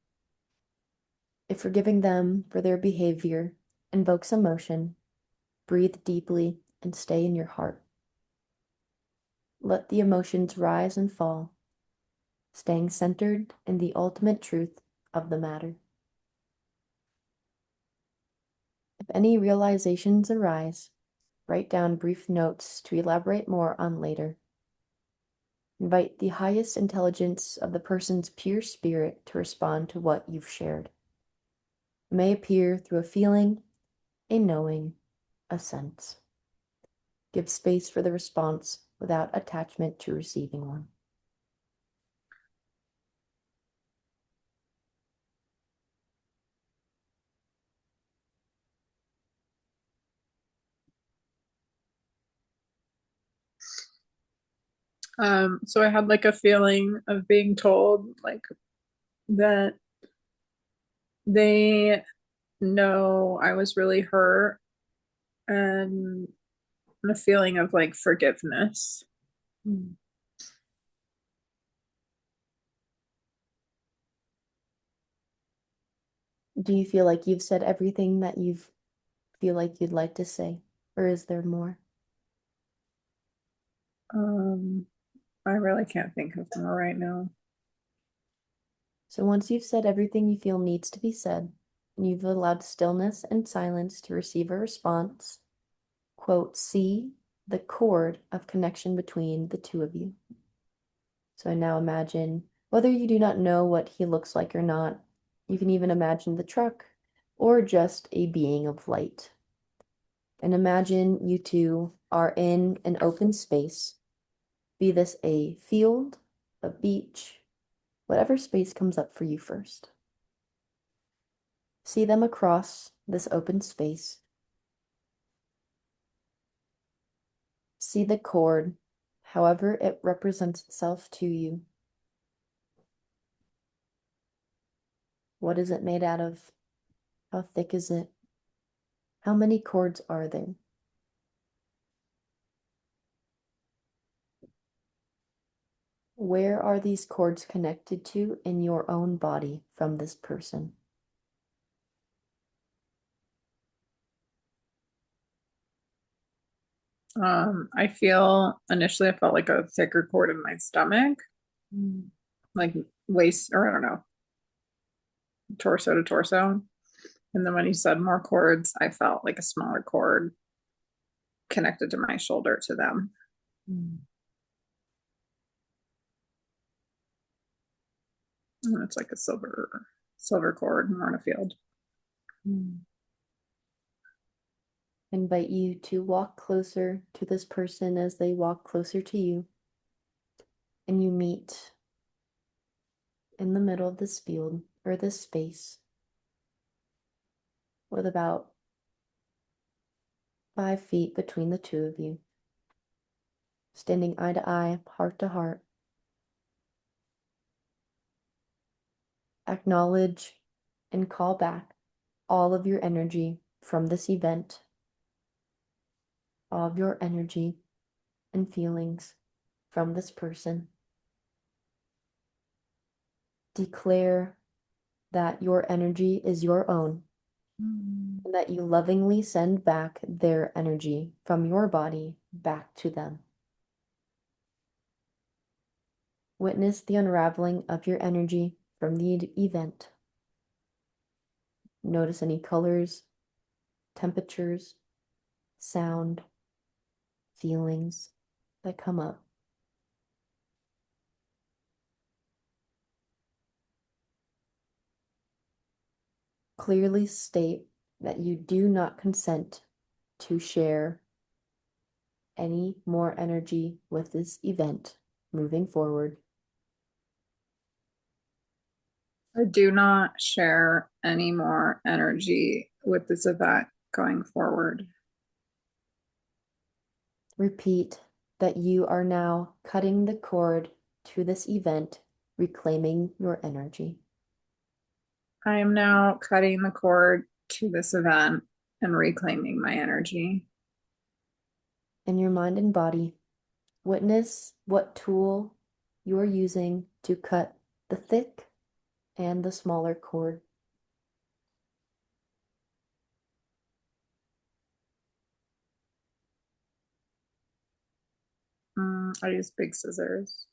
If forgiving them for their behavior invokes emotion, breathe deeply and stay in your heart. Let the emotions rise and fall, staying centered in the ultimate truth of the matter. If any realizations arise, write down brief notes to elaborate more on later. Invite the highest intelligence of the person's pure spirit to respond to what you've shared. It may appear through a feeling, a knowing, a sense. Give space for the response without attachment to receiving one. So I had like a feeling of being told like that they know I was really hurt and a feeling of like forgiveness. Mm. Do you feel like you've said everything that you feel like you'd like to say, or is there more? Um, I really can't think of more right now. So once you've said everything you feel needs to be said, and you've allowed stillness and silence to receive a response, quote, see the cord of connection between the two of you. So now imagine, whether you do not know what he looks like or not, you can even imagine the truck or just a being of light. And imagine you two are in an open space, be this a field, a beach, whatever space comes up for you first. See them across this open space. See the cord, however it represents itself to you. What is it made out of? How thick is it? How many cords are there? Where are these cords connected to in your own body from this person? I feel initially I felt like a thicker cord in my stomach, Mm. like waist, or I don't know, torso to torso. And then when you said more cords, I felt like a smaller cord connected to my shoulder to them. Mm. And it's like a silver cord more in a field. Mm. Invite you to walk closer to this person as they walk closer to you. And you meet in the middle of this field or this space with about 5 feet between the two of you, standing eye to eye, heart to heart. acknowledge and call back all of your energy from this event, all of your energy and feelings from this person. Declare that your energy is your own, and that you lovingly send back their energy from your body back to them. Witness the unraveling of your energy from the event. Notice any colors, temperatures, sound, feelings that come up. Clearly state that you do not consent to share any more energy with this event moving forward. I do not share any more energy with this event going forward. Repeat that you are now cutting the cord to this event, reclaiming your energy. I am now cutting the cord to this event and reclaiming my energy. In your mind and body, witness what tool you are using to cut the thick and the smaller cord. I use big scissors.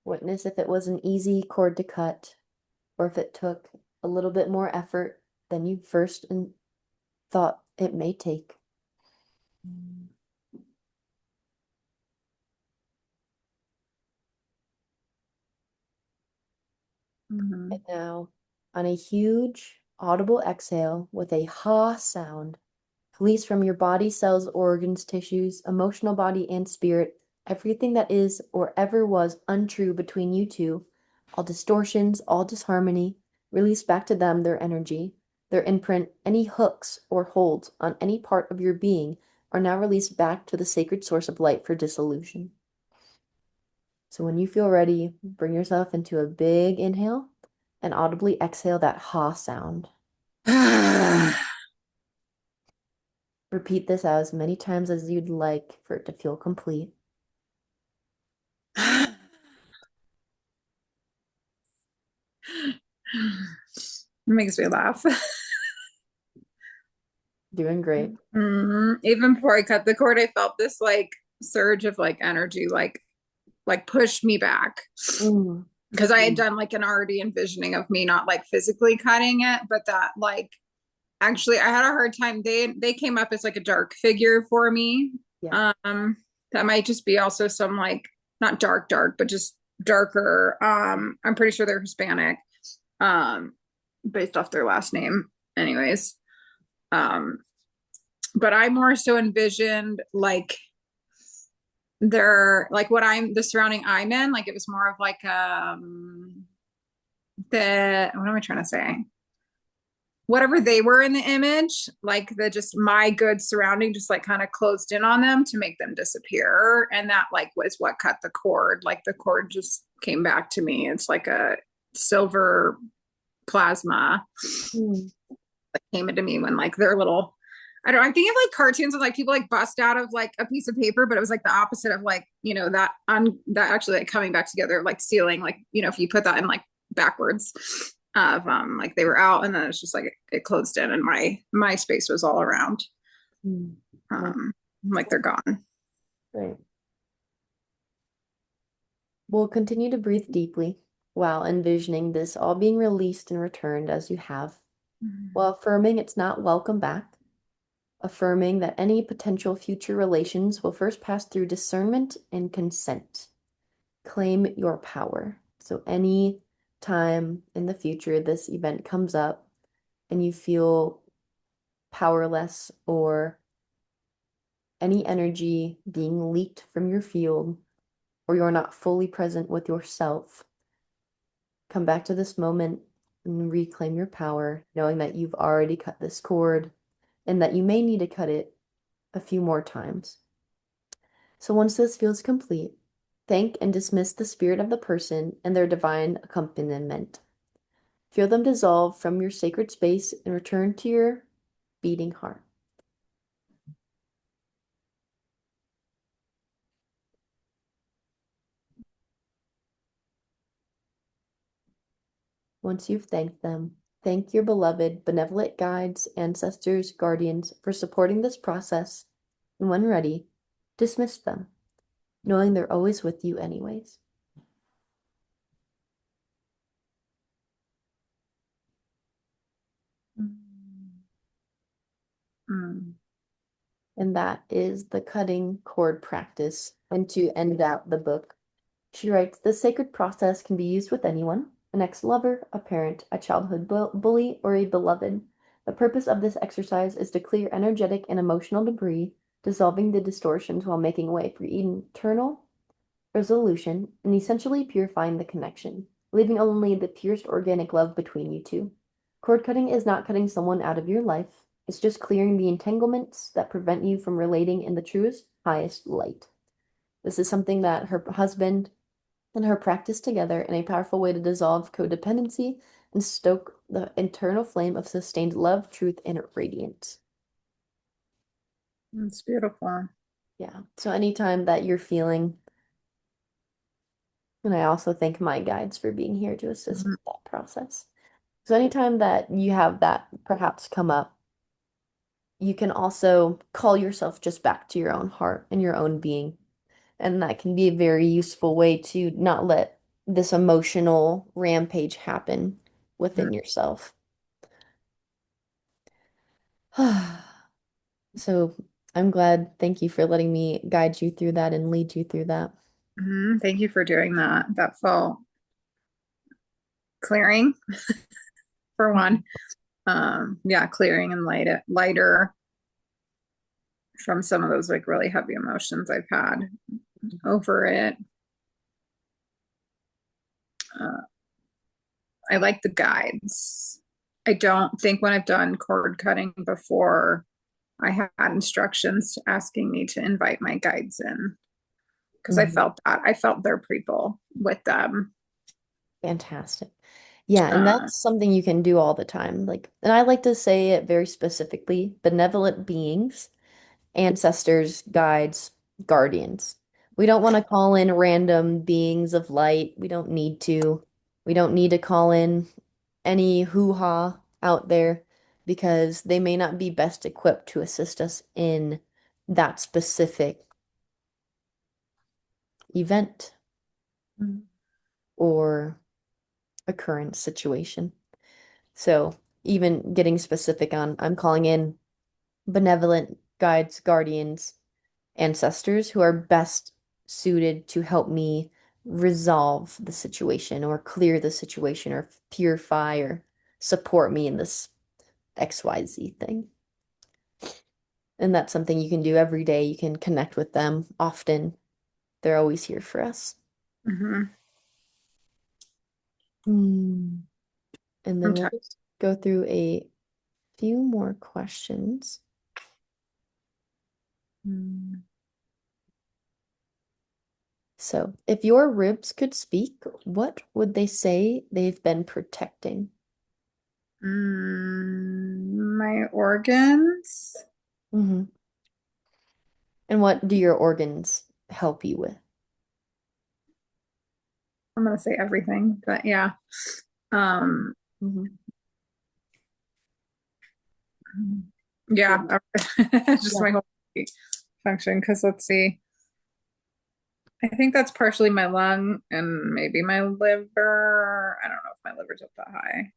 Witness if it was an easy cord to cut or if it took a little bit more effort than you first thought it may take. And now, on a huge audible exhale with a ha sound, release from your body, cells, organs, tissues, emotional body, and spirit everything that is or ever was untrue between you two, all distortions, all disharmony. Release back to them their energy, their imprint. Any hooks or holds on any part of your being are now released back to the sacred source of light for dissolution. So when you feel ready, bring yourself into a big inhale and audibly exhale that ha sound. Repeat this as many times as you'd like for it to feel complete. It makes me laugh. Doing great. Even before I cut the cord, I felt this like surge of like energy, like push me back. Because I had done like an already envisioning of me not like physically cutting it, but that like actually I had a hard time. They came up as like a dark figure for me. Yeah. That might just be also some like not dark, but just darker. I'm pretty sure they're Hispanic, based off their last name. Anyways. But I more so envisioned like they're like what I'm the surrounding I'm in, like it was more of like the what am I trying to say? Whatever they were in the image, like the just my good surrounding just like kind of closed in on them to make them disappear. And that like was what cut the cord. Like the cord just came back to me. It's like a silver plasma that came into me when like their little I'm thinking of like cartoons of like people like bust out of like a piece of paper, but it was like the opposite of like, that actually like coming back together, like ceiling, like, if you put that in like backwards of like they were out and then it's just like it closed in and my space was all around. Like they're gone. Right. We'll continue to breathe deeply while envisioning this all being released and returned as you have, while affirming it's not welcome back. Affirming that any potential future relations will first pass through discernment and consent. Claim your power. So any time in the future this event comes up and you feel powerless or any energy being leaked from your field or you're not fully present with yourself, come back to this moment and reclaim your power, knowing that you've already cut this cord and that you may need to cut it a few more times. So once this feels complete, Thank and dismiss the spirit of the person and their divine accompaniment. Feel them dissolve from your sacred space and return to your beating heart. Once you've thanked them, thank your beloved, benevolent guides, ancestors, guardians for supporting this process, and when ready, dismiss them, knowing they're always with you anyways. Mm. And that is the cutting cord practice. And to end out the book, she writes, "The sacred process can be used with anyone, an ex-lover, a parent, a childhood bully, or a beloved. The purpose of this exercise is to clear energetic and emotional debris, dissolving the distortions while making way for internal resolution and essentially purifying the connection, leaving only the purest organic love between you two. Cord cutting is not cutting someone out of your life, it's just clearing the entanglements that prevent you from relating in the truest, highest light." This is something that her husband and her practice together in a powerful way to dissolve codependency and stoke the internal flame of sustained love, truth, and radiance. It's beautiful. Yeah. So anytime that you're feeling, and I also thank my guides for being here to assist Mhm. with that process. So anytime that you have that perhaps come up, you can also call yourself just back to your own heart and your own being. And that can be a very useful way to not let this emotional rampage happen within yourself. So I'm glad. Thank you for letting me guide you through that and lead you through that. Thank you for doing that. That felt clearing for one. Yeah, clearing and lighter from some of those like really heavy emotions I've had over it. Uh, I like the guides. I don't think when I've done cord cutting before, I had instructions asking me to invite my guides in because I Mhm. felt that I felt their people with them. Fantastic. Yeah, and Uh, that's something you can do all the time. Like, and I like to say it very specifically, benevolent beings, ancestors, guides, guardians. We don't want to call in random beings of light. We don't need to. We don't need to call in any hoo-ha out there because they may not be best equipped to assist us in that specific event or occurrence situation. So, even getting specific on, I'm calling in benevolent guides, guardians, ancestors who are best suited to help me resolve the situation or clear the situation or purify or support me in this XYZ thing. And that's something you can do every day. You can connect with them often. They're always here for us. mhm. Hmm. And then we'll Okay. just go through a few more questions. Mm. So, if your ribs could speak, what would they say they've been protecting? My organs. Hmm. And what do your organs help you with? I'm gonna say everything, but yeah. Um, Hmm. yeah, just Yeah. my whole function. Because let's see, I think that's partially my lung and maybe my liver. I don't know if my liver's up that high.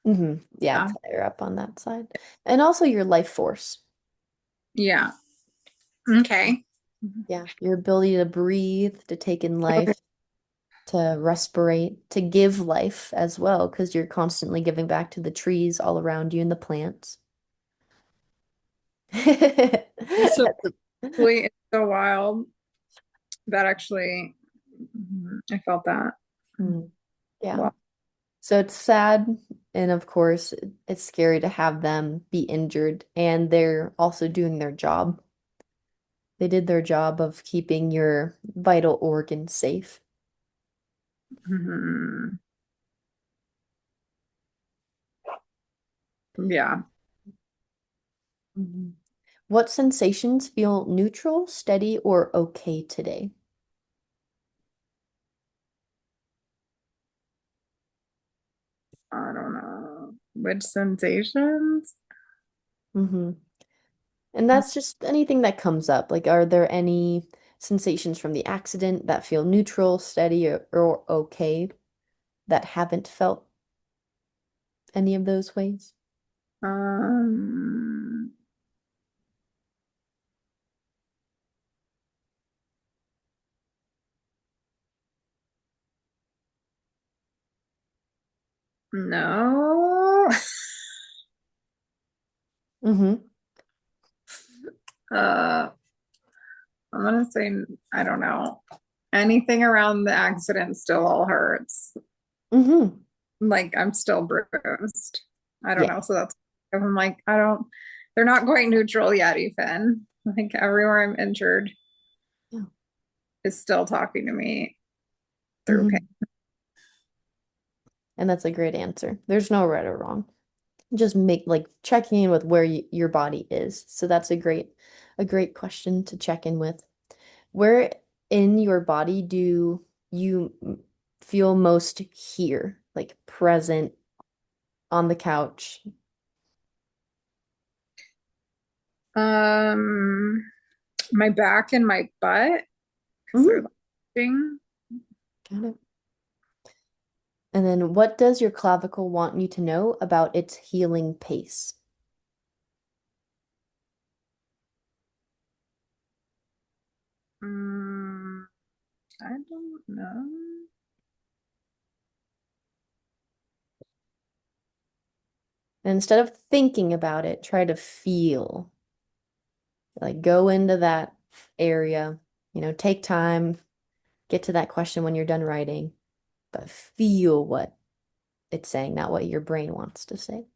Yeah, Yeah, it's higher up on that side. And also your life force. yeah. Okay. Yeah, your ability to breathe, to take in life, to respirate, to give life as well, because you're constantly giving back to the trees all around you and the plants. So That's it's so wild that actually I felt that. Mm, yeah. Well, So it's sad, and of course, it's scary to have them be injured, and they're also doing their job. They did their job of keeping your vital organs safe. Hmm. Yeah. Mhm. What sensations feel neutral, steady, or okay today? I don't know. Which sensations? Hmm. And that's just anything that comes up. Like, are there any sensations from the accident that feel neutral, steady, or okay that haven't felt any of those ways? Um, no. Hmm. Uh, I'm gonna say I don't know. Anything around the accident still all hurts. Hmm. Like I'm still bruised. I don't Yeah. know. So that's I'm like, I don't they're not quite neutral yet, Ethan. Like everywhere I'm injured Yeah. is still talking to me through pain. Hmm. And that's a great answer. There's no right or wrong. Just make like checking in with where your body is. So that's a great question to check in with. Where in your body do you feel most here, like present on the couch? Um my back and my butt because they're Hmm. lifting. Got it. And then what does your clavicle want you to know about its healing pace? Mm, I don't know. And instead of thinking about it, try to feel. Like go into that area, take time, get to that question when you're done writing, but feel what it's saying, not what your brain wants to say.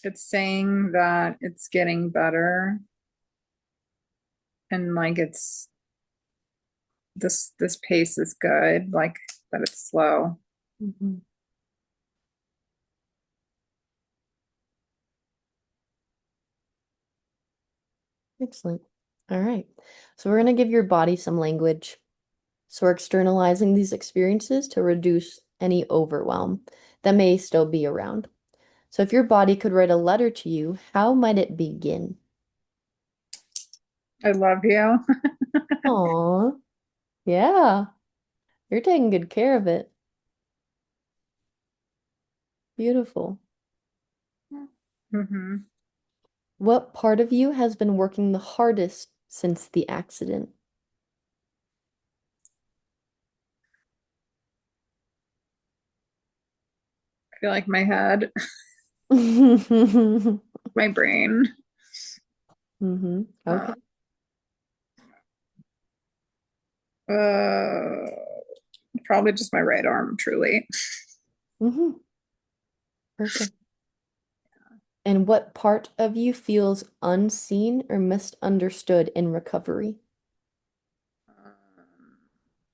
It's saying that it's getting better and like it's this pace is good, like that it's slow. Mhm. Excellent. All right. So we're going to give your body some language. So we're externalizing these experiences to reduce any overwhelm that may still be around. So if your body could write a letter to you, how might it begin? I love you. Aw, yeah, you're taking good care of it. Beautiful. Hmm. What part of you has been working the hardest since the accident? I feel like my head, Hmm. my brain. Uh, Okay. uh, Probably just my right arm, truly. Hmm. Perfect. And what part of you feels unseen or misunderstood in recovery?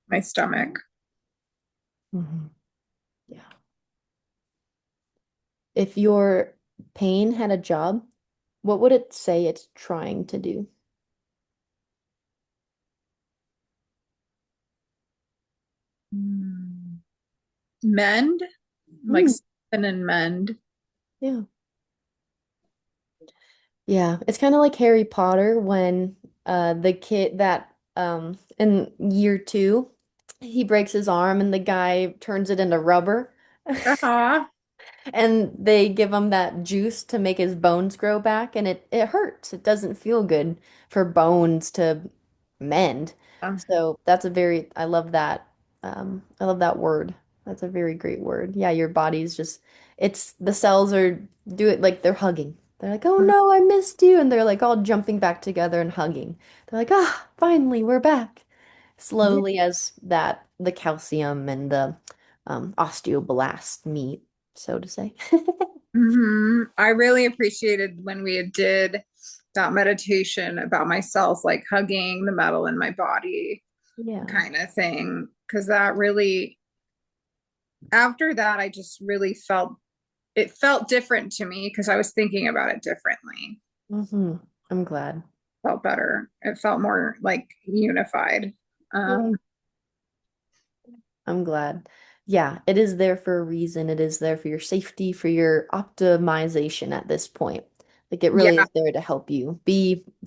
My stomach. Hmm. Yeah. If your pain had a job, what would it say it's trying to do? Mm. Mend, like Mm, spin and mend. yeah. Yeah, it's kind of like Harry Potter when the kid that in year two he breaks his arm and the guy turns it into rubber. Uh-huh. And they give him that juice to make his bones grow back, and it hurts. It doesn't feel good for bones to mend. So that's a very, I love that. I love that word. That's a very great word. Yeah, your body's just, it's the cells are do it like they're hugging. They're like, oh no, I missed you, and they're like all jumping back together and hugging. They're like, ah, finally, we're back. Yeah. slowly as the calcium and the osteoblasts meet, so to say. I really appreciated when we did that meditation about myself, like hugging the metal in my body Yeah. kind of thing. Because that really, after that, I just really felt it felt different to me because I was thinking about it differently. hmm I'm glad. Felt better. It felt more like unified. Yeah. Um, I'm glad. Yeah, it is there for a reason. It is there for your safety, for your optimization at this point. Like it really yeah. is there to help you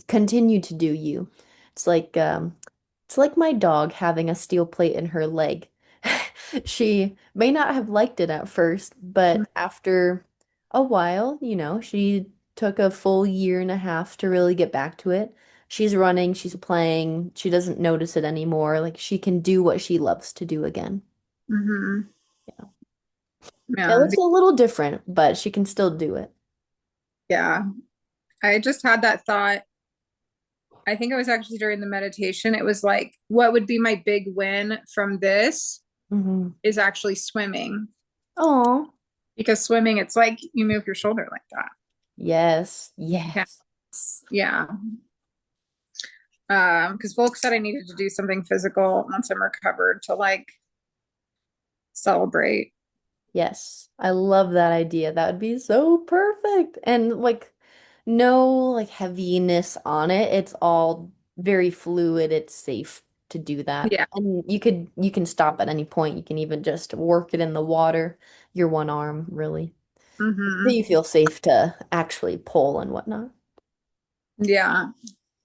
continue to do you. It's like it's like my dog having a steel plate in her leg. She may not have liked it at first, but after a while, she took a full year and a half to really get back to it. She's running, she's playing, she doesn't notice it anymore. Like she can do what she loves to do again. hmm Yeah. It Yeah. looks a little different, but she can still do it. Yeah. I just had that thought. I think it was actually during the meditation. It was like, what would be my big win from this Hmm is actually swimming. Oh, Because swimming, it's like you move your shoulder like that. yes, Yeah. yes. Yeah. Because folks said I needed to do something physical once I'm recovered to like celebrate. Yes, I love that idea. That would be so perfect. And like no like heaviness on it. It's all very fluid. It's safe to do that. Yeah. And you can stop at any point. You can even just work it in the water, your one arm, really. So hmm you feel safe to actually pull and whatnot. Yeah.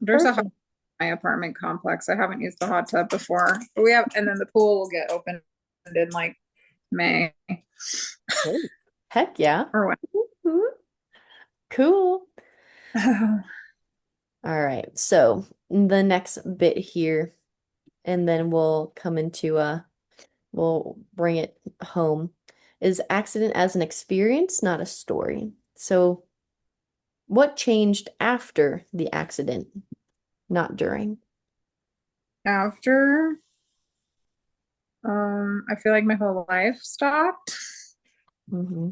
There's a hot Perfect. my apartment complex. I haven't used the hot tub before, but we have, and then the pool will get opened in like May Great. Heck yeah. or when. Mhm. Cool. All right. So the next bit here, and then we'll come into we'll bring it home, is accident as an experience, not a story. So what changed after the accident, not during? After, I feel like my whole life stopped, Hmm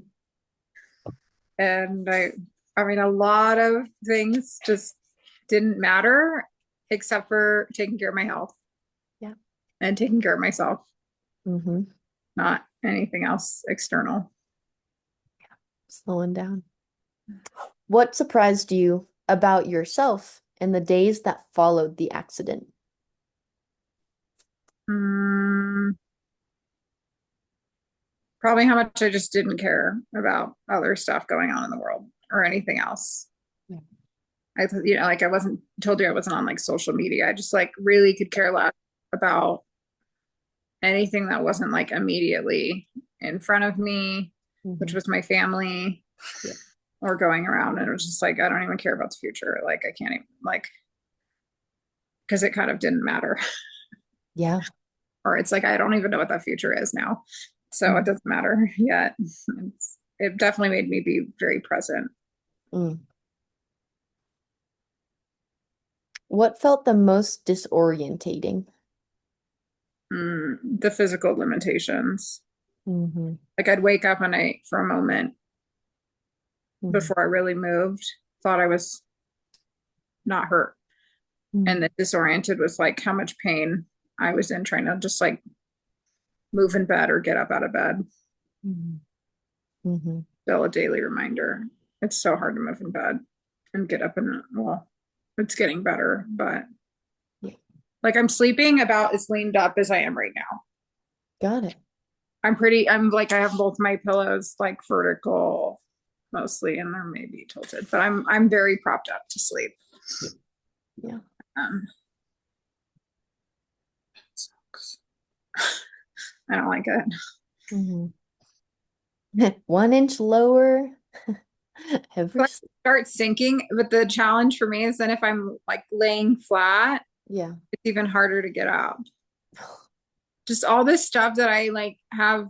and I mean, a lot of things just didn't matter except for taking care of my health Yeah. and taking care of myself, hmm not anything else external. Slowing down. What surprised you about yourself in the days that followed the accident? Mm, Probably how much I just didn't care about other stuff going on in the world or anything else. Yeah. Like I wasn't told you I wasn't on like social media. I just like really could care less about anything that wasn't like immediately in front of me, which hmm was my family Yeah. or going around. And it was just like, I don't even care about the future. Like I can't even like, because it kind of didn't matter. Yeah. Or it's like, I don't even know what that future is now. So it Mhm. doesn't matter yet. It definitely made me be very present. Mm. What felt the most disorientating? The physical limitations. Hmm Like I'd wake up and I, for a moment hmm before I really moved, thought I was not hurt. And hmm then disoriented was like how much pain I was in trying to just like move in bed or get up out of bed. hmm hmm Still a daily reminder. It's so hard to move in bed and get up and well, it's getting better, but Yeah. like I'm sleeping about as leaned up as I am right now. Got it. I'm like I have both my pillows like vertical mostly and they're maybe tilted, but I'm very propped up to sleep. Yeah. Yeah. Um I don't like it. hmm 1 inch lower every So I s- start sinking, but the challenge for me is then if I'm like laying flat, yeah. it's even harder to get up. Just all this stuff that I like have.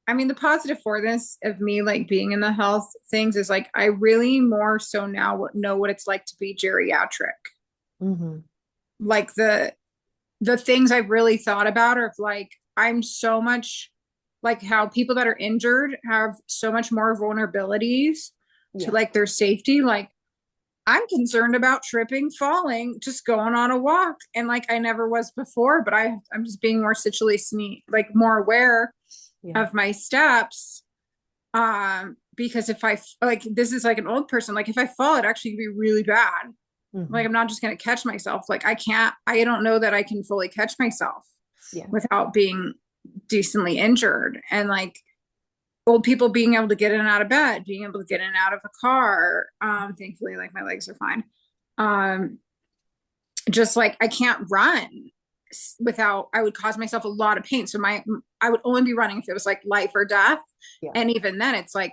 I mean, the positive for this of me like being in the health things is like I really more so now know what it's like to be geriatric. hmm Like the things I've really thought about are like, I'm so much like how people that are injured have so much more vulnerabilities to Yeah. like their safety. Like, I'm concerned about tripping, falling, just going on a walk. And like I never was before, but I'm just being more situationally like more aware Yeah. of my steps. Because if I like this is like an old person, like if I fall, it actually could be really bad. Like I'm not just gonna catch myself. Like I don't know that I can fully catch myself Yeah. without being decently injured. And like old people being able to get in and out of bed, being able to get in and out of a car. Thankfully, like my legs are fine. Um, just like I can't run without, I would cause myself a lot of pain. So I would only be running if it was like life or death. Yeah. And even then it's like,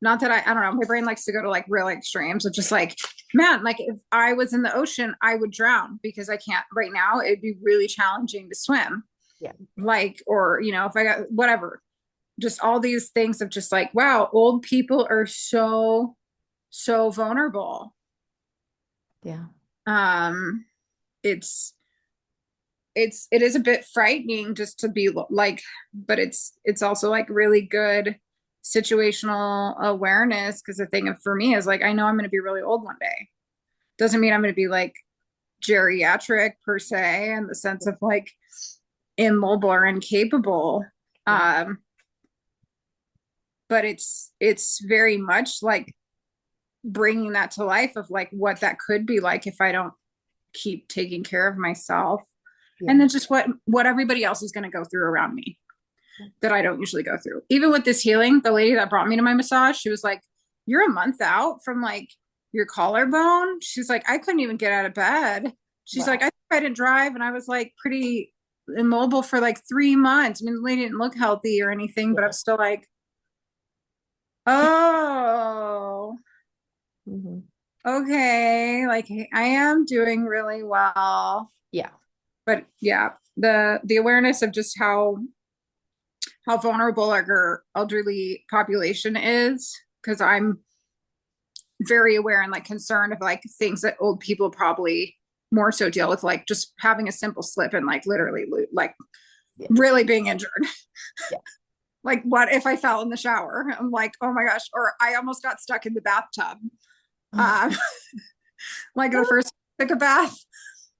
not that I don't know, my brain likes to go to like real extremes of just like, man, like if I was in the ocean, I would drown because I can't right now. It'd be really challenging to swim. Yeah. Like, or, you know, if I got whatever, just all these things of just like, wow, old people are so vulnerable. Yeah. Um, it's it is a bit frightening just to be like, but it's also like really good situational awareness because the thing for me is like I know I'm going to be really old one day. Doesn't mean I'm going to be like geriatric per se in the sense of like immobile or incapable. Um, but it's very much like bringing that to life of like what that could be like if I don't keep taking care of myself. Yeah. And then just what everybody else is going to go through around me that I don't usually go through. Even with this healing, the lady that brought me to my massage, she was like, "You're a month out from like your collarbone." She's like, "I couldn't even get out of bed." She's Wow. like, "I tried to drive and I was like pretty immobile for like 3 months." I mean, the lady didn't look healthy or anything, but I'm still like, "Oh, Mm-hmm. okay." Like I am doing really well. Yeah. But yeah, the awareness of just how vulnerable our elderly population is, because I'm very aware and like concerned of like things that old people probably more so deal with, like just having a simple slip and like literally like really being injured. Yeah. Like what if I fell in the shower? I'm like, oh my gosh, or I almost got stuck in the bathtub. Um, like the first took a bath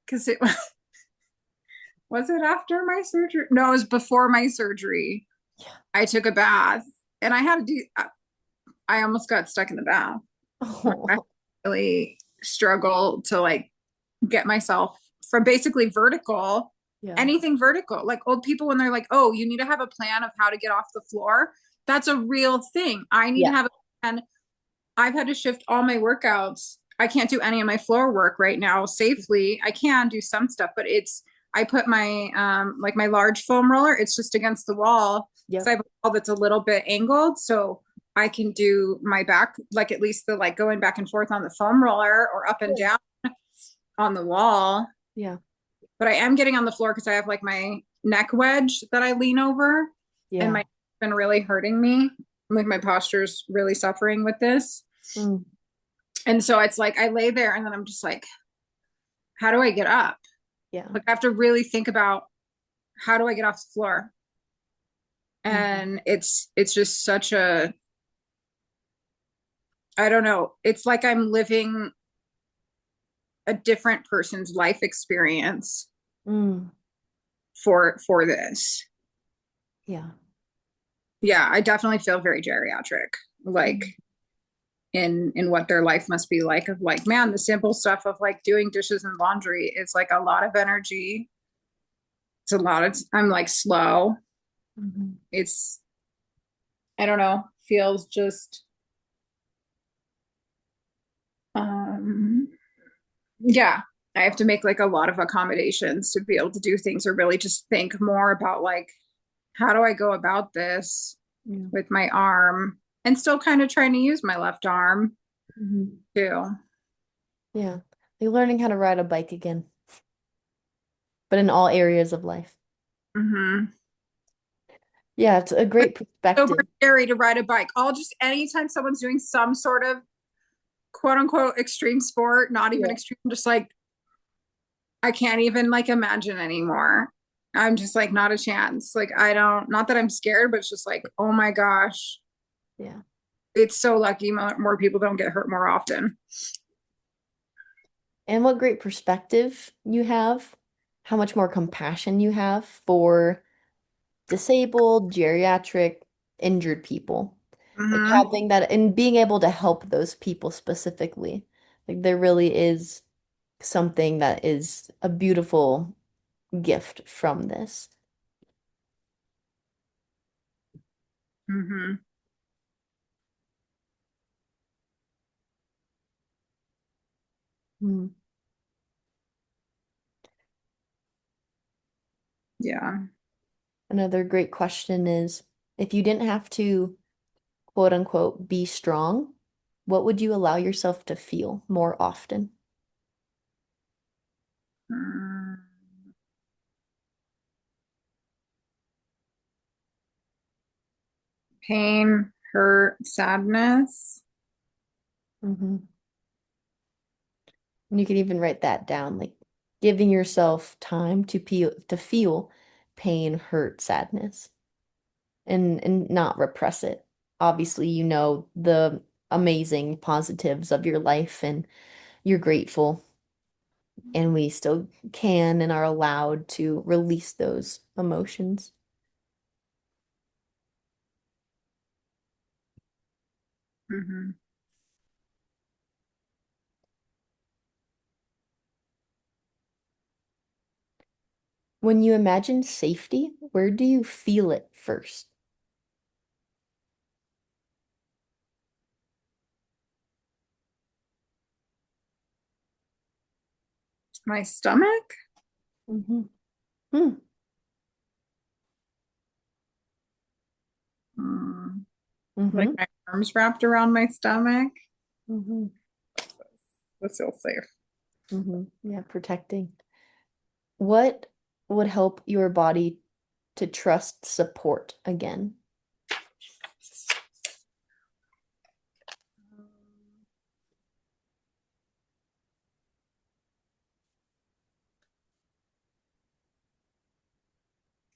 because it was it after my surgery? No, it was before my surgery. Yeah. I took a bath and I had to do, I almost got stuck in the bath. Oh. I really struggle to like get myself from basically vertical, Yeah. anything vertical. Like old people, when they're like, oh, you need to have a plan of how to get off the floor. That's a real thing. I need to have a plan. I've had to shift all my workouts. I can't do any of my floor work right now safely. I can do some stuff, but I put my like my large foam roller, it's just against the wall. Yeah. So I have a wall that's a little bit angled. So I can do my back, like at least the like going back and forth on the foam roller or up and down on the wall. Yeah. But I am getting on the floor because I have like my neck wedge that I lean over. Yeah. And my been really hurting me. Like my posture's really suffering with this. Mm. And so it's like I lay there and then I'm just like, how do I get up? Yeah. Like I have to really think about how do I get off the floor? And it's just such a, I don't know, it's like I'm living a different person's life experience for this. Yeah. Yeah, I definitely feel very geriatric, like in what their life must be like, of like, man, the simple stuff of like doing dishes and laundry, it's like a lot of energy. It's a lot of, I'm like slow. It's, I don't know, feels just yeah, I have to make like a lot of accommodations to be able to do things, or really just think more about like, how do I go about this with my arm, and still kind of trying to use my left arm too. Yeah. Like learning how to ride a bike again, but in all areas of life. Yeah, it's a great perspective. Super scary to ride a bike. I'll just, anytime someone's doing some sort of quote unquote extreme sport, not even extreme, just like I can't even like imagine anymore. I'm just like not a chance. Like I don't, not that I'm scared, but it's just like, oh my gosh, Yeah. it's so lucky more people don't get hurt more often. And what great perspective you have, how much more compassion you have for disabled, geriatric, injured people. Like Hmm. having that and being able to help those people specifically. Like there really is something that is a beautiful gift from this. Hmm. Hmm. Yeah. Another great question is if you didn't have to quote unquote be strong, what would you allow yourself to feel more often? Mm. Pain, hurt, sadness. Hmm. And you can even write that down, like giving yourself time to feel pain, hurt, sadness, and not repress it. Obviously, you know the amazing positives of your life and you're grateful, and we still can and are allowed to release those emotions. Hmm. When you imagine safety, where do you feel it first? My stomach. Hmm. Hmm. Mm. Like Hmm. my arms wrapped around my stomach. Hmm. This feels safe. Hmm. Yeah, protecting. What would help your body to trust support again?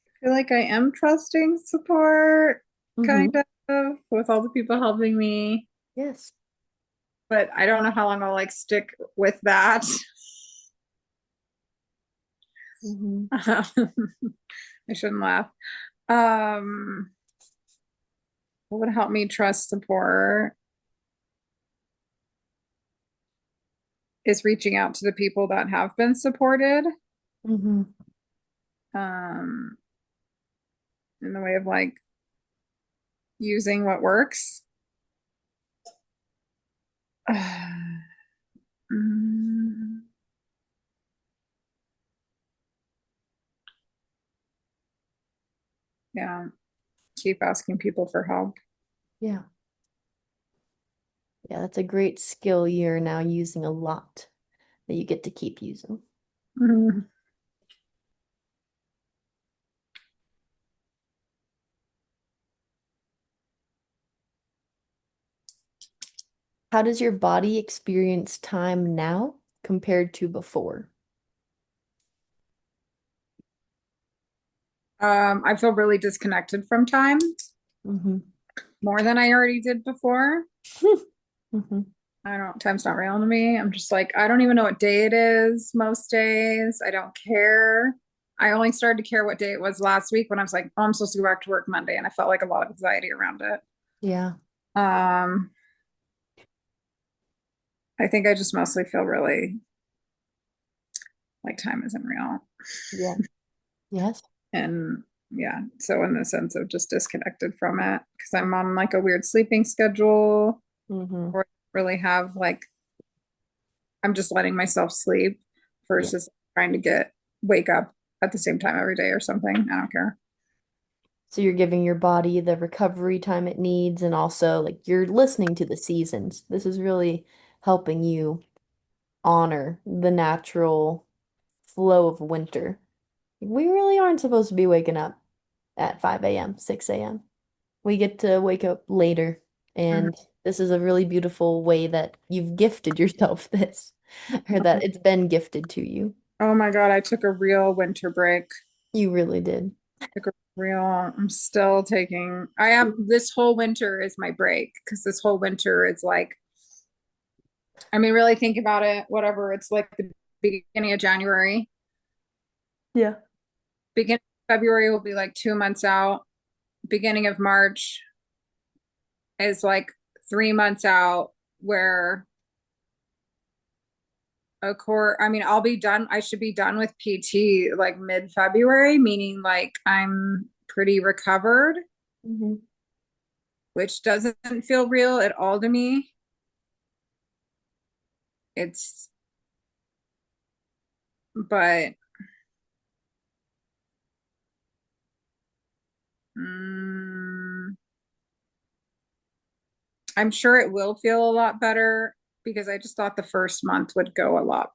I feel like I am trusting support, Hmm. kind of, with all the people helping me. Yes. But I don't know how long I'll like stick with that. Hmm. I shouldn't laugh. Um, what would help me trust support is reaching out to the people that have been supported, Hmm. um, in the way of like using what works. Mm, yeah, keep asking people for help. Yeah. Yeah, that's a great skill you're now using a lot that you get to keep using. Mhm. How does your body experience time now compared to before? I feel really disconnected from time Hmm. more than I already did before. Hmm. I don't, time's not real to me. I'm just like, I don't even know what day it is most days. I don't care. I only started to care what day it was last week when I was like, oh, I'm supposed to go back to work Monday. And I felt like a lot of anxiety around it. Yeah. Um, I think I just mostly feel really like time isn't real. Yeah. Yes. And yeah, so in the sense of just disconnected from it, because I'm on like a weird sleeping schedule Hmm. or really have like, I'm just letting myself sleep Yeah. versus trying to wake up at the same time every day or something. I don't care. So you're giving your body the recovery time it needs, and also like you're listening to the seasons. This is really helping you honor the natural flow of winter. We really aren't supposed to be waking up at 5 a.m., 6 a.m. We get to wake up later, Mhm. and this is a really beautiful way that you've gifted yourself this, or that it's been gifted to you. Oh my God, I took a real winter break. You really did. Took a real, I'm still taking, I am, this whole winter is my break because this whole winter is like, I mean, really think about it, whatever, it's like the beginning of January. Yeah. Beginning of February will be like 2 months out. Beginning of March is like 3 months out, where a core, I mean, I'll be done. I should be done with PT like mid-February, meaning like I'm pretty recovered, Hmm. which doesn't feel real at all to me. It's, but mm, I'm sure it will feel a lot better because I just thought the first month would go a lot.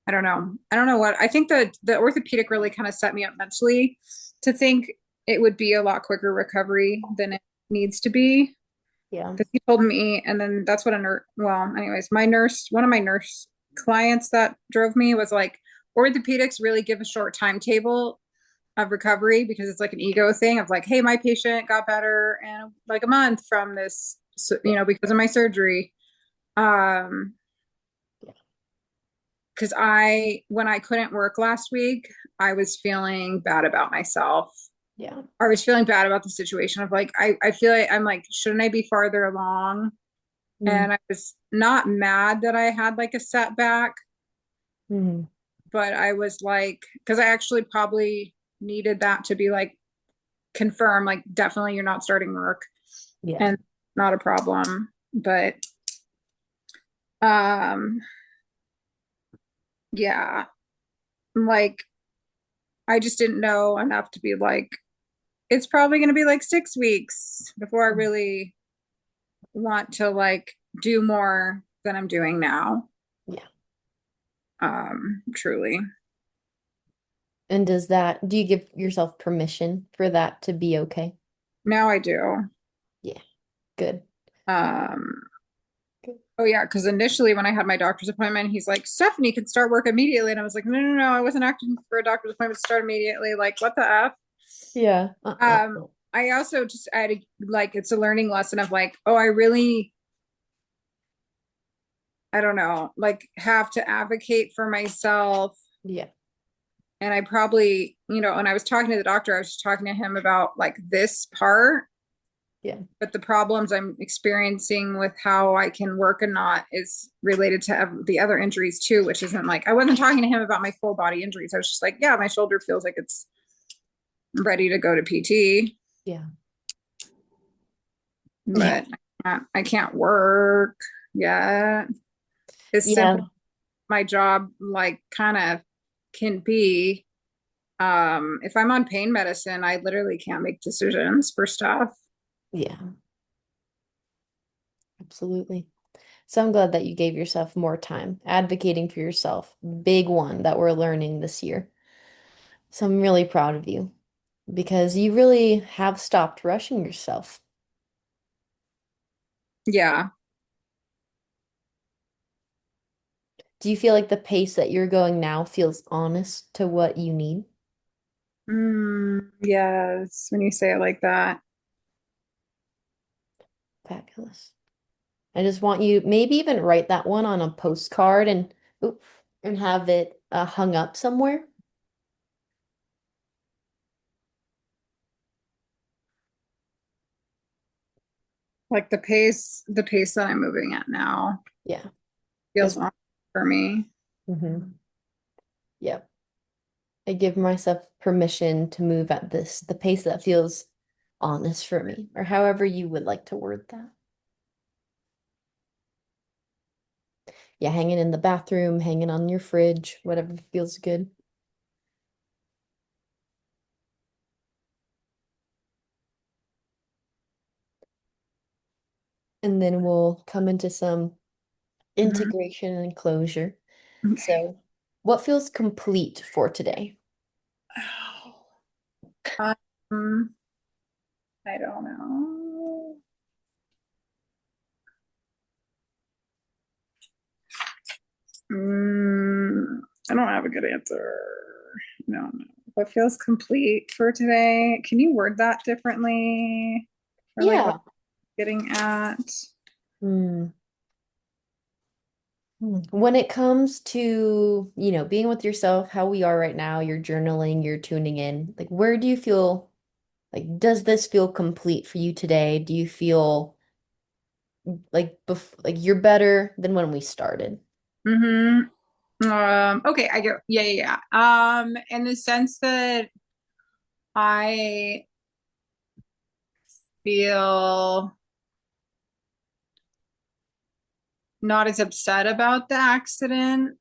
I don't know. I don't know what. I think the orthopedic really kind of set me up mentally to think it would be a lot quicker recovery than it needs to be. Yeah. Because he told me, and then that's what a nurse, well, anyways, my nurse, one of my nurse clients that drove me was like, orthopedics really give a short timetable of recovery because it's like an ego thing of like, hey, my patient got better in like a month from this, because of my surgery. Um, because when I couldn't work last week, I was feeling bad about myself. Yeah. I was feeling bad about the situation of like, I feel like I'm like, shouldn't I be farther along? Mm-hmm. And I was not mad that I had like a setback, but I was like, because I actually probably needed that to be like confirmed, like definitely you're not starting work Yeah. and not a problem. But um yeah, like I just didn't know enough to be like, it's probably gonna be like 6 weeks before I really want to like do more than I'm doing now. Yeah. Truly. And do you give yourself permission for that to be okay? Now I do. Yeah. Good. Um, Good. oh yeah, because initially when I had my doctor's appointment, he's like, Stephanie can start work immediately. And I was like, no, no, no, I wasn't acting for a doctor's appointment to start immediately. Like, what the F? Yeah. I also just I had like it's a learning lesson of like, oh, I really, I don't know, like have to advocate for myself. Yeah. And I probably, when I was talking to the doctor, I was just talking to him about like this part, Yeah. but the problems I'm experiencing with how I can work and not is related to the other injuries too, which isn't like, I wasn't talking to him about my full body injuries. I was just like, yeah, my shoulder feels like it's ready to go to PT, Yeah. Yeah. but I can't work yet. As simple Yeah. as my job like kind of can be. If I'm on pain medicine, I literally can't make decisions for stuff. Yeah. Absolutely. So I'm glad that you gave yourself more time advocating for yourself. Big one that we're learning this year. So I'm really proud of you because you really have stopped rushing yourself. Yeah. Do you feel like the pace that you're going now feels honest to what you need? Yes, when you say it like that. Fabulous. I just want you maybe even write that one on a postcard oop, and have it hung up somewhere. Like the pace that I'm moving at now Yeah. feels That's honest for me. Yep. I give myself permission to move at the pace that feels honest for me, or however you would like to word that. Yeah, hanging in the bathroom, hanging on your fridge, whatever feels good. And then we'll come into some Mhm. integration and closure. Okay. So, what feels complete for today? Um, I don't know. I don't have a good answer. No, no. What feels complete for today? Can you word that differently? Or like what Yeah. I'm getting at? Hmm. When it comes to, being with yourself, how we are right now, you're journaling, you're tuning in, like where do you feel, like does this feel complete for you today? Do you feel like you're better than when we started? Mm-hmm. Okay, I get, yeah, yeah, yeah. In the sense that I feel not as upset about the accident.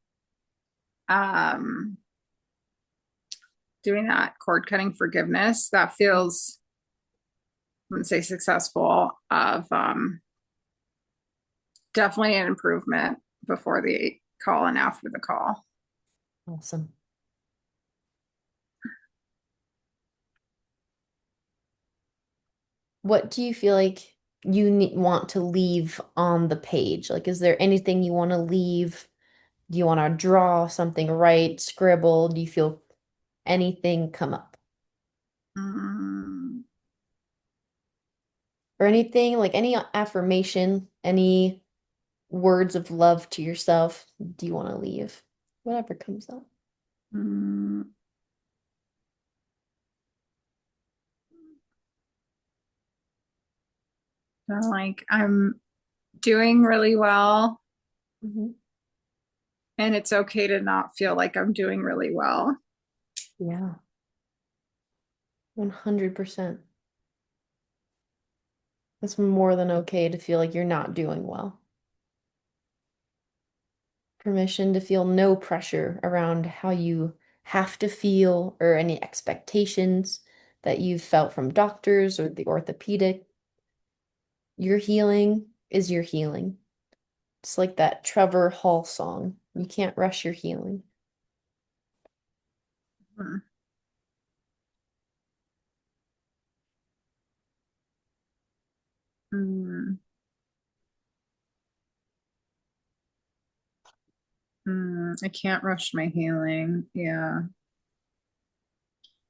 Um, Doing that cord cutting forgiveness, that feels, I wouldn't say successful, of definitely an improvement before the call and after the call. Awesome. What do you feel like you want to leave on the page? Like, is there anything you want to leave? Do you want to draw something, write, scribble? Do you feel anything come up? Mm, Or anything, like any affirmation, any words of love to yourself, do you want to leave? Whatever comes up. mm, like I'm doing really well, Hmm. and it's okay to not feel like I'm doing really well. Yeah, 100%. It's more than okay to feel like you're not doing well. Permission to feel no pressure around how you have to feel or any expectations that you've felt from doctors or the orthopedic. Your healing is your healing. It's like that Trevor Hall song. You can't rush your healing. Mm, mm, I can't rush my healing. Yeah,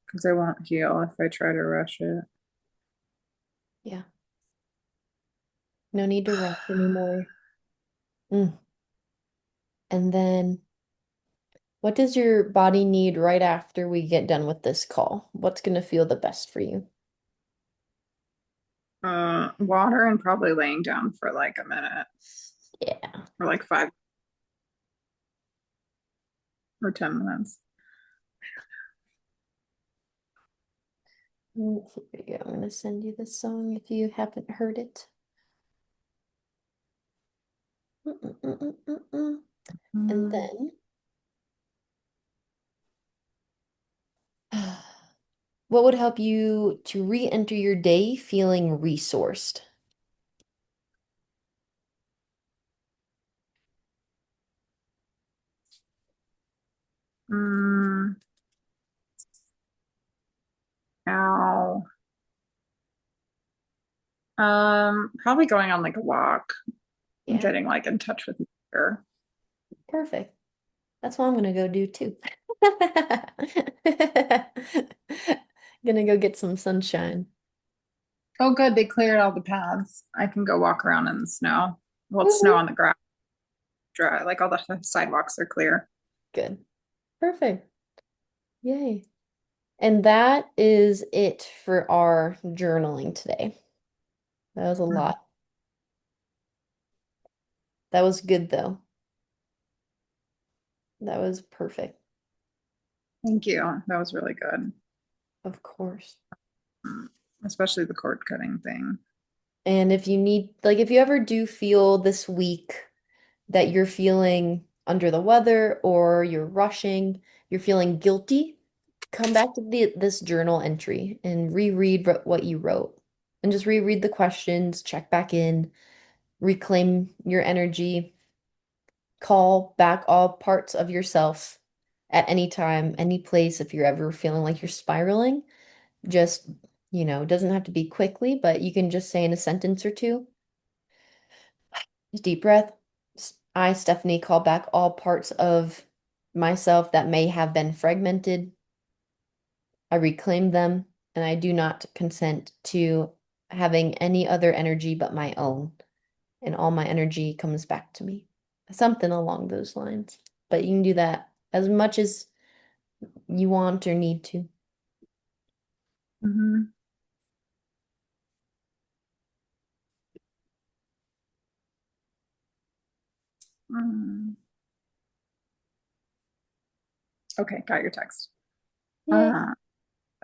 because I won't heal if I try to rush it. Yeah, no need to rush anymore. Mm. And then what does your body need right after we get done with this call? What's going to feel the best for you? Water and probably laying down for like a minute Yeah. or like 5 or 10 minutes. Here we go. I'm going to send you this song if you haven't heard it. Mm-mm-mm-mm-mm-mm. And Mm, then, what would help you to re-enter your day feeling resourced? mm, ow. Probably going on like a walk and Yeah, getting like in touch with nature. perfect. That's what I'm gonna go do too. Gonna go get some sunshine. Oh, good. They cleared all the paths. I can go walk around in the snow. Well, it's snow Woo-hoo. on the grass, dry. Like all the sidewalks are clear. Good. Perfect. Yay. And that is it for our journaling today. That was a Mm, lot. That was good though. That was perfect. thank you. That was really good. Of course. Mm, especially the cord cutting thing. And if you need, like, if you ever do feel this week that you're feeling under the weather or you're rushing, you're feeling guilty, come back to this journal entry and reread what you wrote. And just reread the questions, check back in, reclaim your energy, call back all parts of yourself at any time, any place if you're ever feeling like you're spiraling. Just, it doesn't have to be quickly, but you can just say in a sentence or two. Deep breath. I, Stephanie, call back all parts of myself that may have been fragmented. I reclaim them, and I do not consent to having any other energy but my own. And all my energy comes back to me. Something along those lines. But you can do that as much as you want or need to. Mm-hmm. Mm. Okay, got your text. Yay. Uh,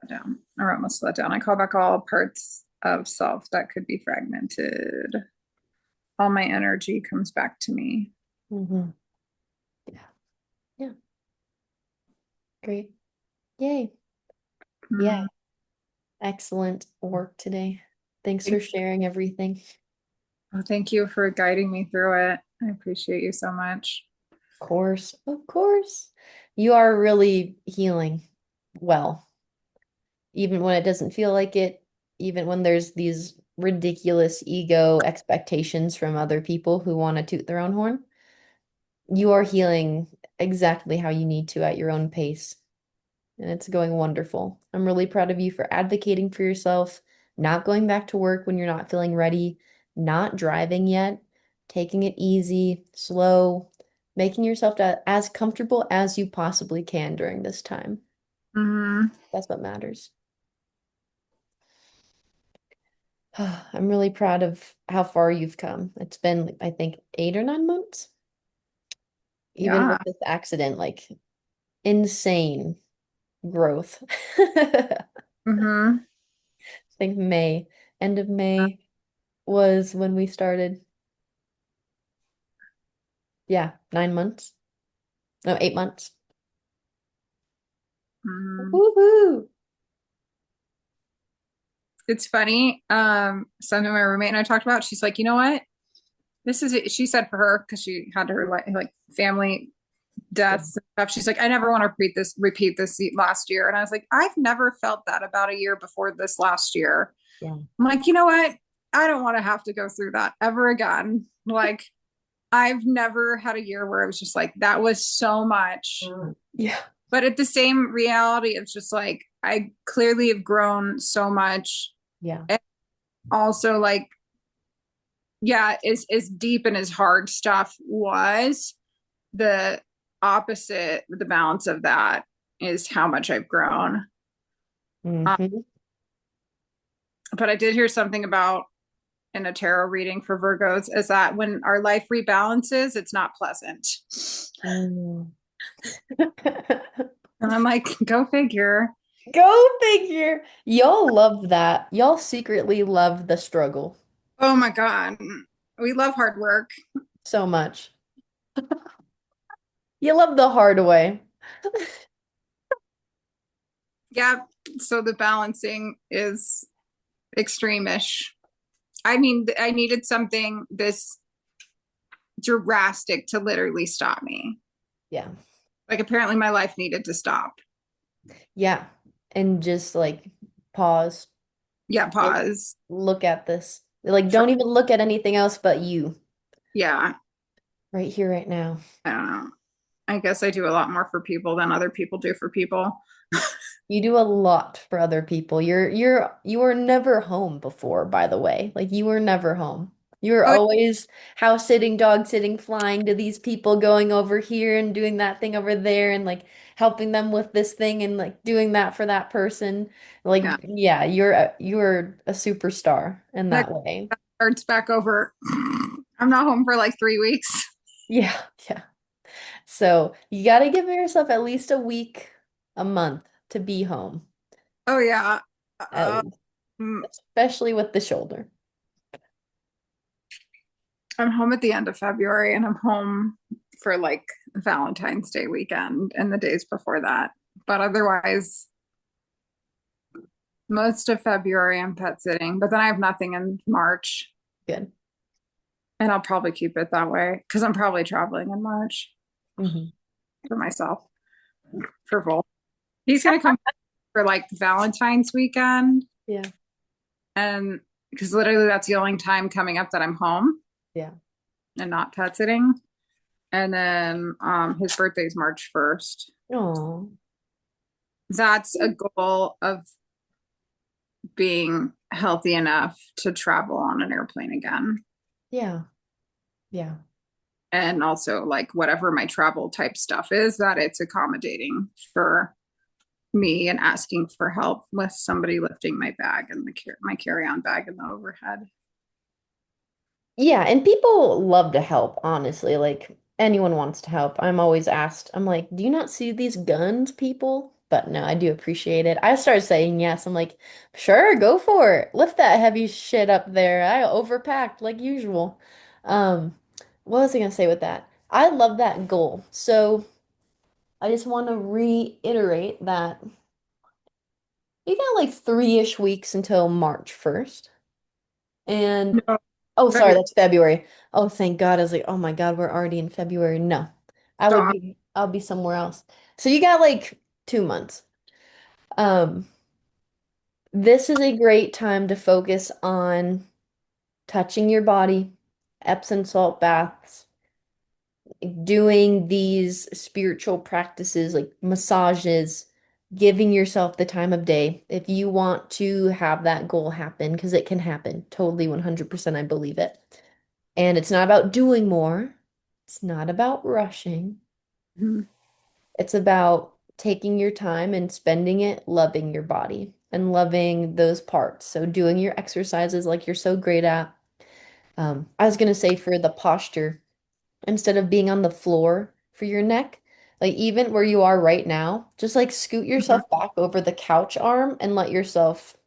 down. I wrote most of that down. I call back all parts of self that could be fragmented. All my energy comes back to me. Mm-hmm. Yeah. Yeah. Great. Yay. Yeah. Mm. Excellent work today. Thanks for sharing everything. Well, thank you for guiding me through it. I appreciate you so much. Of course. Of course. You are really healing well, even when it doesn't feel like it, even when there's these ridiculous ego expectations from other people who want to toot their own horn. You are healing exactly how you need to at your own pace. And it's going wonderful. I'm really proud of you for advocating for yourself, not going back to work when you're not feeling ready, not driving yet, taking it easy, slow, making yourself as comfortable as you possibly can during this time. Mm-hmm. That's what matters. I'm really proud of how far you've come. It's been, I think, 8 or 9 months, even Yeah. with this accident, like insane growth. I Mm-hmm. think end of May was when we started. Yeah, 9 months. No, 8 months. Mm-hmm. Woohoo! It's funny. Something my roommate and I talked about. She's like, you know what? This is it. She said for her because she had her like family deaths and stuff. She's like, I never want to repeat this last year. And I was like, I've never felt that about a year before this last year. Yeah. I'm like, you know what? I don't want to have to go through that ever again. Like, I've never had a year where it was just like, that was so much. Yeah. But at the same reality, it's just like, I clearly have grown so much. Yeah. And also, like, yeah, as deep and as hard stuff was, the opposite, the balance of that is how much I've grown. Hmm. But I did hear something about in a tarot reading for Virgos is that when our life rebalances, it's not pleasant. Mm. And I'm like, go figure. Go figure. Y'all love that. Y'all secretly love the struggle Oh my God. We love hard work. so much. You love the hard way. Yeah. So the balancing is extreme-ish. I mean, I needed something this drastic to literally stop me. Yeah. Like apparently my life needed to stop. Yeah. And just like pause Yeah, and pause. look at this. Like, For, don't even look at anything else but you yeah, right here, right now. I don't know. I guess I do a lot more for people than other people do for people. You do a lot for other people. You were never home before, by the way. Like you were never home. You were Oh, always house sitting, dog sitting, flying to these people, going over here and doing that thing over there and like helping them with this thing and like doing that for that person. yeah. Like yeah, you're a superstar in That that way. starts back over. I'm not home for like 3 weeks. Yeah, yeah. So you got to give yourself at least a week, a month to be home, Oh yeah. at Uh, least, mm, especially with the shoulder. I'm home at the end of February and I'm home for like Valentine's Day weekend and the days before that. But otherwise, most of February I'm pet sitting, but then I have nothing in March Good. and I'll probably keep it that way because I'm probably traveling in March Hmm. for myself for both. He's gonna come for like Valentine's weekend Yeah. and because literally that's the only time coming up that I'm home Yeah. and not pet sitting. And then his birthday's March 1st. Oh, That's a goal of being healthy enough to travel on an airplane again. yeah, yeah. And also like whatever my travel type stuff is, that it's accommodating for me and asking for help with somebody lifting my bag and my carry-on bag in the overhead. Yeah, and people love to help, honestly. Like anyone wants to help. I'm always asked, I'm like, do you not see these guns, people? But no, I do appreciate it. I started saying yes. I'm like, sure, go for it. Lift that heavy shit up there. I overpacked like usual. Um, what was I gonna say with that? I love that goal. So I just want to reiterate that you got like 3-ish weeks until March 1st. And No, oh, sorry, February. that's February. Oh, thank God. I was like, oh my God, we're already in February. No, Stop. I'll be somewhere else. So you got like 2 months. Um, this is a great time to focus on touching your body, Epsom salt baths, doing these spiritual practices like massages, giving yourself the time of day if you want to have that goal happen, because it can happen. Totally 100% I believe it. And it's not about doing more. It's not about rushing. Mhm. It's about taking your time and spending it loving your body and loving those parts. So doing your exercises like you're so great at. I was gonna say for the posture, instead of being on the floor for your neck, like even where you are right now, just like scoot Mhm. yourself back over the couch arm and let yourself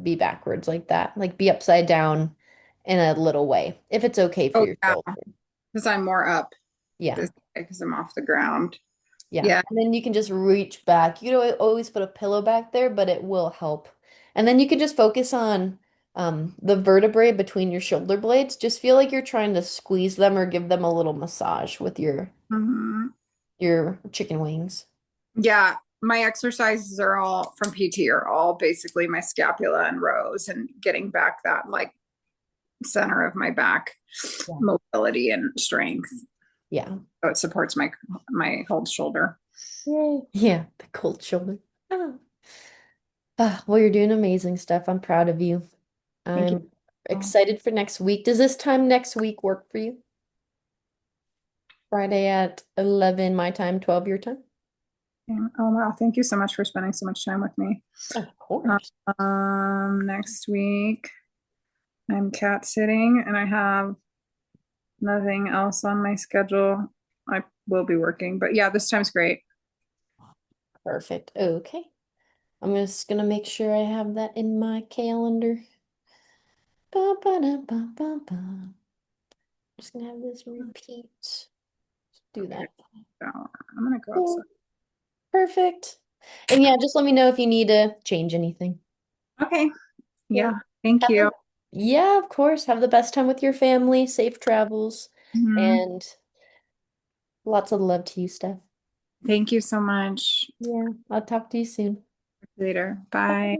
be backwards like that. Like be upside down in a little way, if it's okay for Oh your yeah, shoulder. because I'm more up Yeah. this way because I'm off the ground. Yeah. Yeah. And then you can just reach back. You can always put a pillow back there, but it will help. And then you can just focus on the vertebrae between your shoulder blades. Just feel like you're trying to squeeze them or give them a little massage with Mhm. your chicken wings. Yeah, my exercises are all from PT are all basically my scapula and rows and getting back that like center of my back Yeah. mobility and strength. Yeah. So it supports my whole shoulder. Yay. Yeah, the cold shoulder. Ah. Well, you're doing amazing stuff. I'm proud of you. Thank you. I'm Oh, excited for next week. Does this time next week work for you? Friday at 11 my time, 12 your time? yeah. Oh wow, thank you so much for spending so much time with me. Of course. Next week I'm cat sitting and I have nothing else on my schedule. I will be working, but yeah, this time's great. Perfect. Okay. I'm just gonna make sure I have that in my calendar. Ba, ba, da, ba, ba, ba. Just gonna have this repeat. Do Okay, that. so I'm gonna go outside. Cool. Perfect. And yeah, just let me know if you need to change anything. Okay, Yeah. yeah, thank Have you. the Yeah, of course. Have the best time with your family. Safe travels. Mhm. And lots of love to you, Steph. Thank you so much. Yeah. I'll talk to you soon. Later. Bye. Bye.